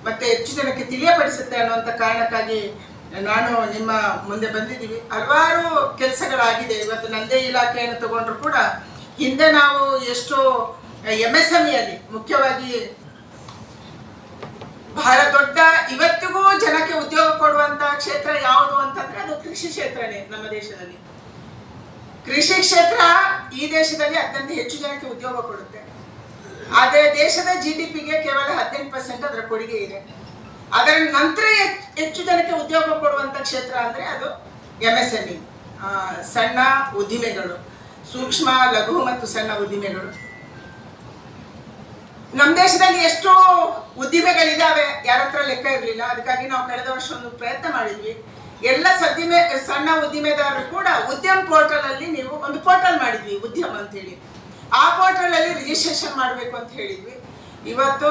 Speaker 1: ಮತ್ತೆ ಹೆಚ್ಚು ಜನಕ್ಕೆ ತಿಳಿಯಪಡಿಸುತ್ತೆ ಅನ್ನುವಂಥ ಕಾರಣಕ್ಕಾಗಿ ನಾನು ನಿಮ್ಮ ಮುಂದೆ ಬಂದಿದ್ದೀವಿ. ಹಲವಾರು ಕೆಲಸಗಳಾಗಿದೆ. ಇವತ್ತು ನಂದೇ ಇಲಾಖೆಯನ್ನು ತಗೊಂಡ್ರು ಕೂಡ ಹಿಂದೆ ನಾವು ಎಷ್ಟೋ MSMEಯಲ್ಲಿ ಮುಖ್ಯವಾಗಿ ಬಹಳ ದೊಡ್ಡ ಇವತ್ತಿಗೂ ಜನಕ್ಕೆ ಉದ್ಯೋಗ ಕೊಡುವಂತ ಕ್ಷೇತ್ರ ಯಾವುದು ಅಂತಂದ್ರೆ ಅದು ಕೃಷಿ ಕ್ಷೇತ್ರನೇ. ನಮ್ಮ ದೇಶದಲ್ಲಿ ಕೃಷಿ ಕ್ಷೇತ್ರ ಈ ದೇಶದಲ್ಲಿ ಅತ್ಯಂತ ಹೆಚ್ಚು ಜನಕ್ಕೆ ಉದ್ಯೋಗ ಕೊಡುತ್ತೆ. ಆದರೆ ದೇಶದ GDPಗೆ ಕೇವಲ 18% ಅದರ ಕೊಡುಗೆ ಇದೆ. ಅದರ ನಂತರ ಹೆಚ್ಚು ಜನಕ್ಕೆ ಉದ್ಯೋಗ ಕೊಡುವಂತ ಕ್ಷೇತ್ರ ಅಂದ್ರೆ ಅದು MSME, ಸಣ್ಣ ಉದ್ದಿಮೆಗಳು, ಸೂಕ್ಷ್ಮ ಲಘು ಮತ್ತು ಸಣ್ಣ ಉದ್ದಿಮೆಗಳು. ನಮ್ಮ ದೇಶದಲ್ಲಿ ಎಷ್ಟು ಉದ್ದಿಮೆಗಳಿದ್ದಾವೆ ಯಾರ ಹತ್ರ ಲೆಕ್ಕ ಇರಲಿಲ್ಲ. ಅದಕ್ಕಾಗಿ ನಾವು ಕಳೆದ ವರ್ಷ ಒಂದು ಪ್ರಯತ್ನ ಮಾಡಿದ್ವಿ. ಎಲ್ಲ ಸಣ್ಣ ಉದ್ದಿಮೆದಾರರು ಕೂಡ ಉದ್ಯಮ್ ಪೋರ್ಟಲ್ ಅಲ್ಲಿ ನೀವು ಒಂದು ಪೋರ್ಟಲ್ ಮಾಡಿದ್ವಿ, ಉದ್ಯಮ ಅಂತ ಹೇಳಿ. ಆ ಪೋರ್ಟಲ್ ಅಲ್ಲಿ ರಿಜಿಸ್ಟ್ರೇಷನ್ ಮಾಡಬೇಕು ಅಂತ ಹೇಳಿದ್ವಿ. ಇವತ್ತು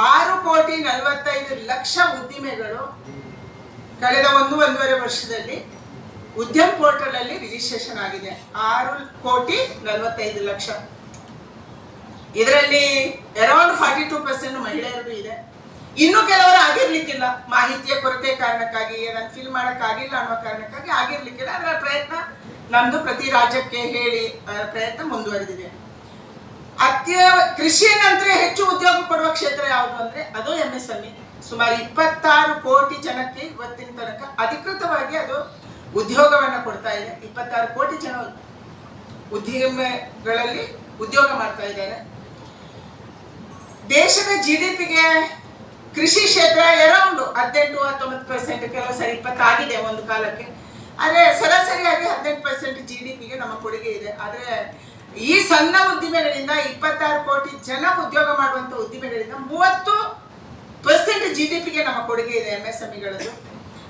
Speaker 1: 6,45,00,000 ಉದ್ದಿಮೆಗಳು ಕಳೆದ 1-1.5 ವರ್ಷದಲ್ಲಿ ಉದ್ಯಮ್ ಪೋರ್ಟಲ್ ಅಲ್ಲಿ ರಿಜಿಸ್ಟ್ರೇಷನ್ ಆಗಿದೆ. 6,45,00,000. ಇದರಲ್ಲಿ ಅರೌಂಡ್ 42% ಮಹಿಳೆಯರಿಗೂ ಇದೆ. ಇನ್ನು ಕೆಲವರು ಆಗಿರ್ಲಿಕ್ಕಿಲ್ಲ, ಮಾಹಿತಿಯ ಕೊರತೆ ಕಾರಣಕ್ಕಾಗಿ, ಅದನ್ನು ಫಿಲ್ ಮಾಡೋಕ್ಕಾಗಿಲ್ಲ ಅನ್ನೋ ಕಾರಣಕ್ಕಾಗಿ ಆಗಿರ್ಲಿಕ್ಕಿಲ್ಲ. ಅದರ ಪ್ರಯತ್ನ ನಮ್ದು ಪ್ರತಿ ರಾಜ್ಯಕ್ಕೆ ಹೇಳಿ ಪ್ರಯತ್ನ ಮುಂದುವರೆದಿದೆ. ಕೃಷಿಯ ನಂತರ ಹೆಚ್ಚು ಉದ್ಯೋಗ ಕೊಡುವ ಕ್ಷೇತ್ರ ಯಾವುದು ಅಂದ್ರೆ ಅದು MSME. ಸುಮಾರು 26 ಕೋಟಿ ಜನಕ್ಕೆ ಇವತ್ತಿನ ತನಕ ಅಧಿಕೃತವಾಗಿ ಅದು ಉದ್ಯೋಗವನ್ನ ಕೊಡ್ತಾ ಇದೆ. 26 ಕೋಟಿ ಜನ ಉದ್ಯಮಗಳಲ್ಲಿ ಉದ್ಯೋಗ ಮಾಡ್ತಾ ಇದ್ದಾರೆ. ದೇಶದ GDPಗೆ ಕೃಷಿ ಕ್ಷೇತ್ರ ಅರೌಂಡ್ 18-19%, ಕೆಲವು ಸರಿ 20 ಆಗಿದೆ ಒಂದು ಕಾಲಕ್ಕೆ. ಆದರೆ ಸರಾಸರಿಯಾಗಿ 18% GDPಗೆ ನಮ್ಮ ಕೊಡುಗೆ ಇದೆ. ಆದರೆ ಈ ಸಣ್ಣ ಉದ್ದಿಮೆಗಳಿಂದ 26 ಕೋಟಿ ಜನ ಉದ್ಯೋಗ ಮಾಡುವಂತ ಉದ್ದಿಮೆಗಳಿಂದ 30 ಪರ್ಸೆಂಟ್ GDPಗೆ ನಮ್ಮ ಕೊಡುಗೆ ಇದೆ MSMEಗಳದ್ದು.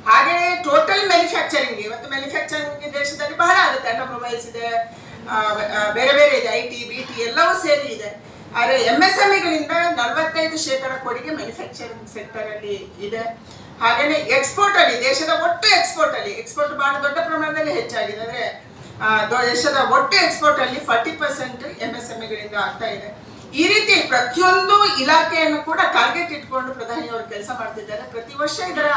Speaker 1: ಹಾಗೆಯೇ ಟೋಟಲ್ ಮ್ಯಾನುಫ್ಯಾಕ್ಚರಿಂಗ್, ಇವತ್ತು ಮ್ಯಾನುಫ್ಯಾಕ್ಚರಿಂಗ್ ದೇಶದಲ್ಲಿ ಬಹಳ ಆಗುತ್ತೆ. ಆಟೋಮೊಬೈಲ್ಸ್ ಇದೆ, ಬೇರೆ ಬೇರೆ ಇದೆ, IT, BT ಎಲ್ಲವೂ ಸೇರಿ ಇದೆ. ಆದರೆ MSMEಗಳಿಂದ 45% ಕೊಡುಗೆ ಮ್ಯಾನುಫ್ಯಾಕ್ಚರಿಂಗ್ ಸೆಕ್ಟರ್ ಅಲ್ಲಿ ಇದೆ. ಹಾಗೆಯೇ ಎಕ್ಸ್ಪೋರ್ಟ್ ಅಲ್ಲಿ, ದೇಶದ ಒಟ್ಟು ಎಕ್ಸ್ಪೋರ್ಟ್ ಬಹಳ ದೊಡ್ಡ ಪ್ರಮಾಣದಲ್ಲಿ ಹೆಚ್ಚಾಗಿದೆ. ಅಂದರೆ ದೇಶದ ಒಟ್ಟು ಎಕ್ಸ್ಪೋರ್ಟ್ ಅಲ್ಲಿ 40% MSMEಗಳಿಂದ ಆಗ್ತಾ ಇದೆ. ಈ ರೀತಿ ಪ್ರತಿಯೊಂದು ಇಲಾಖೆಯನ್ನು ಕೂಡ ಟಾರ್ಗೆಟ್ ಇಟ್ಕೊಂಡು ಪ್ರಧಾನಿಯವರು ಕೆಲಸ ಮಾಡ್ತಿದ್ದಾರೆ. ಪ್ರತಿ ವರ್ಷ ಇದರ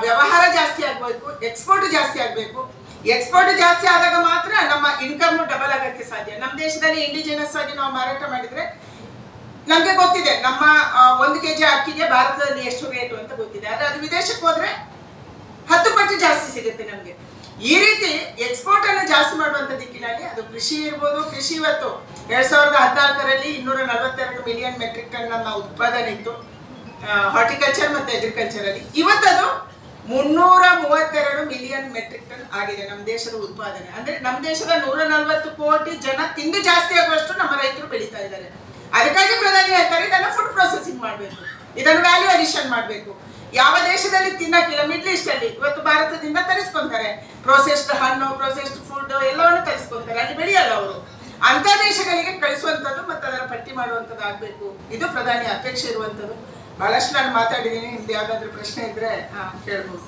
Speaker 1: ವ್ಯವಹಾರ ಜಾಸ್ತಿ ಆಗಬೇಕು, ಎಕ್ಸ್ಪೋರ್ಟ್ ಜಾಸ್ತಿ ಆಗಬೇಕು. ಎಕ್ಸ್ಪೋರ್ಟ್ ಜಾಸ್ತಿ ಆದಾಗ ಮಾತ್ರ ನಮ್ಮ ಇನ್ಕಮ್ ಡಬಲ್ ಆಗಕ್ಕೆ ಸಾಧ್ಯ. ನಮ್ಮ ದೇಶದಲ್ಲಿ ಇಂಡಿಜಿನಸ್ ಆಗಿ ನಾವು ಮಾರಾಟ ಮಾಡಿದ್ರೆ ನಮಗೆ ಗೊತ್ತಿದೆ, ನಮ್ಮ 1 kg ಅಕ್ಕಿಗೆ ಭಾರತದಲ್ಲಿ ಎಷ್ಟು ರೇಟು ಅಂತ ಗೊತ್ತಿದೆ. ಆದರೆ ಅದು ವಿದೇಶಕ್ಕೆ ಹೋದ್ರೆ 10 ಪಟ್ಟು ಜಾಸ್ತಿ ಸಿಗುತ್ತೆ ನಮಗೆ. ಈ ರೀತಿ ಎಕ್ಸ್ಪೋರ್ಟ್ ಅನ್ನು ಜಾಸ್ತಿ ಮಾಡುವಂತ ದಿಕ್ಕಿನಲ್ಲಿ ಅದು ಕೃಷಿ ಇರ್ಬೋದು. ಕೃಷಿ ಇವತ್ತು 2014ರಲ್ಲಿ 242 ಮಿಲಿಯನ್ ಮೆಟ್ರಿಕ್ ಟನ್ ನಮ್ಮ ಉತ್ಪಾದನೆ ಇತ್ತು ಹಾರ್ಟಿಕಲ್ಚರ್ ಮತ್ತು ಅಗ್ರಿಕಲ್ಚರ್ ಅಲ್ಲಿ. ಇವತ್ತದು 332 ಮಿಲಿಯನ್ ಮೆಟ್ರಿಕ್ ಟನ್ ಆಗಿದೆ ನಮ್ಮ ದೇಶದ ಉತ್ಪಾದನೆ. ಅಂದ್ರೆ ನಮ್ಮ ದೇಶದ 140 ಕೋಟಿ ಜನ ತಿಂದು ಜಾಸ್ತಿ ಆಗುವಷ್ಟು ನಮ್ಮ ರೈತರು ಬೆಳೀತಾ ಇದ್ದಾರೆ. ಅದಕ್ಕಾಗಿ ಪ್ರಧಾನಿ ಹೇಳ್ತಾರೆ ಇದನ್ನು ಫುಡ್ ಪ್ರೊಸೆಸಿಂಗ್ ಮಾಡಬೇಕು, ಇದನ್ನು ವ್ಯಾಲ್ಯೂ ಅಡಿಷನ್ ಮಾಡಬೇಕು. ಯಾವ ದೇಶದಲ್ಲಿ ತಿನ್ನಕ್ಕಿಲ್ಲ, ಮಿಡ್ಲ್ ಈಸ್ಟ್ ಅಲ್ಲಿ ಇವತ್ತು ಭಾರತದಿಂದ ತರಿಸ್ಕೊಂತಾರೆ. ಪ್ರೊಸೆಸ್ಡ್ ಹಣ್ಣು, ಪ್ರೊಸೆಸ್ಡ್ ಫುಡ್ ಎಲ್ಲವನ್ನು ತರಿಸ್ಕೊಂತಾರೆ, ಅಲ್ಲಿ ಬೆಳೆಯಲ್ಲ ಅವರು. ಅಂತ ದೇಶಗಳಿಗೆ ಕಳಿಸುವಂಥದ್ದು ಮತ್ತು ಅದರ ಪಟ್ಟಿ ಮಾಡುವಂಥದ್ದು ಆಗಬೇಕು. ಇದು ಪ್ರಧಾನಿ ಅಪೇಕ್ಷೆ ಇರುವಂಥದ್ದು. ಬಹಳಷ್ಟು ನಾನು ಮಾತಾಡಿದ್ದೀನಿ. ನಿಮ್ದು ಯಾವುದಾದ್ರೂ ಪ್ರಶ್ನೆ ಇದ್ರೆ ಕೇಳ್ಬೋದು.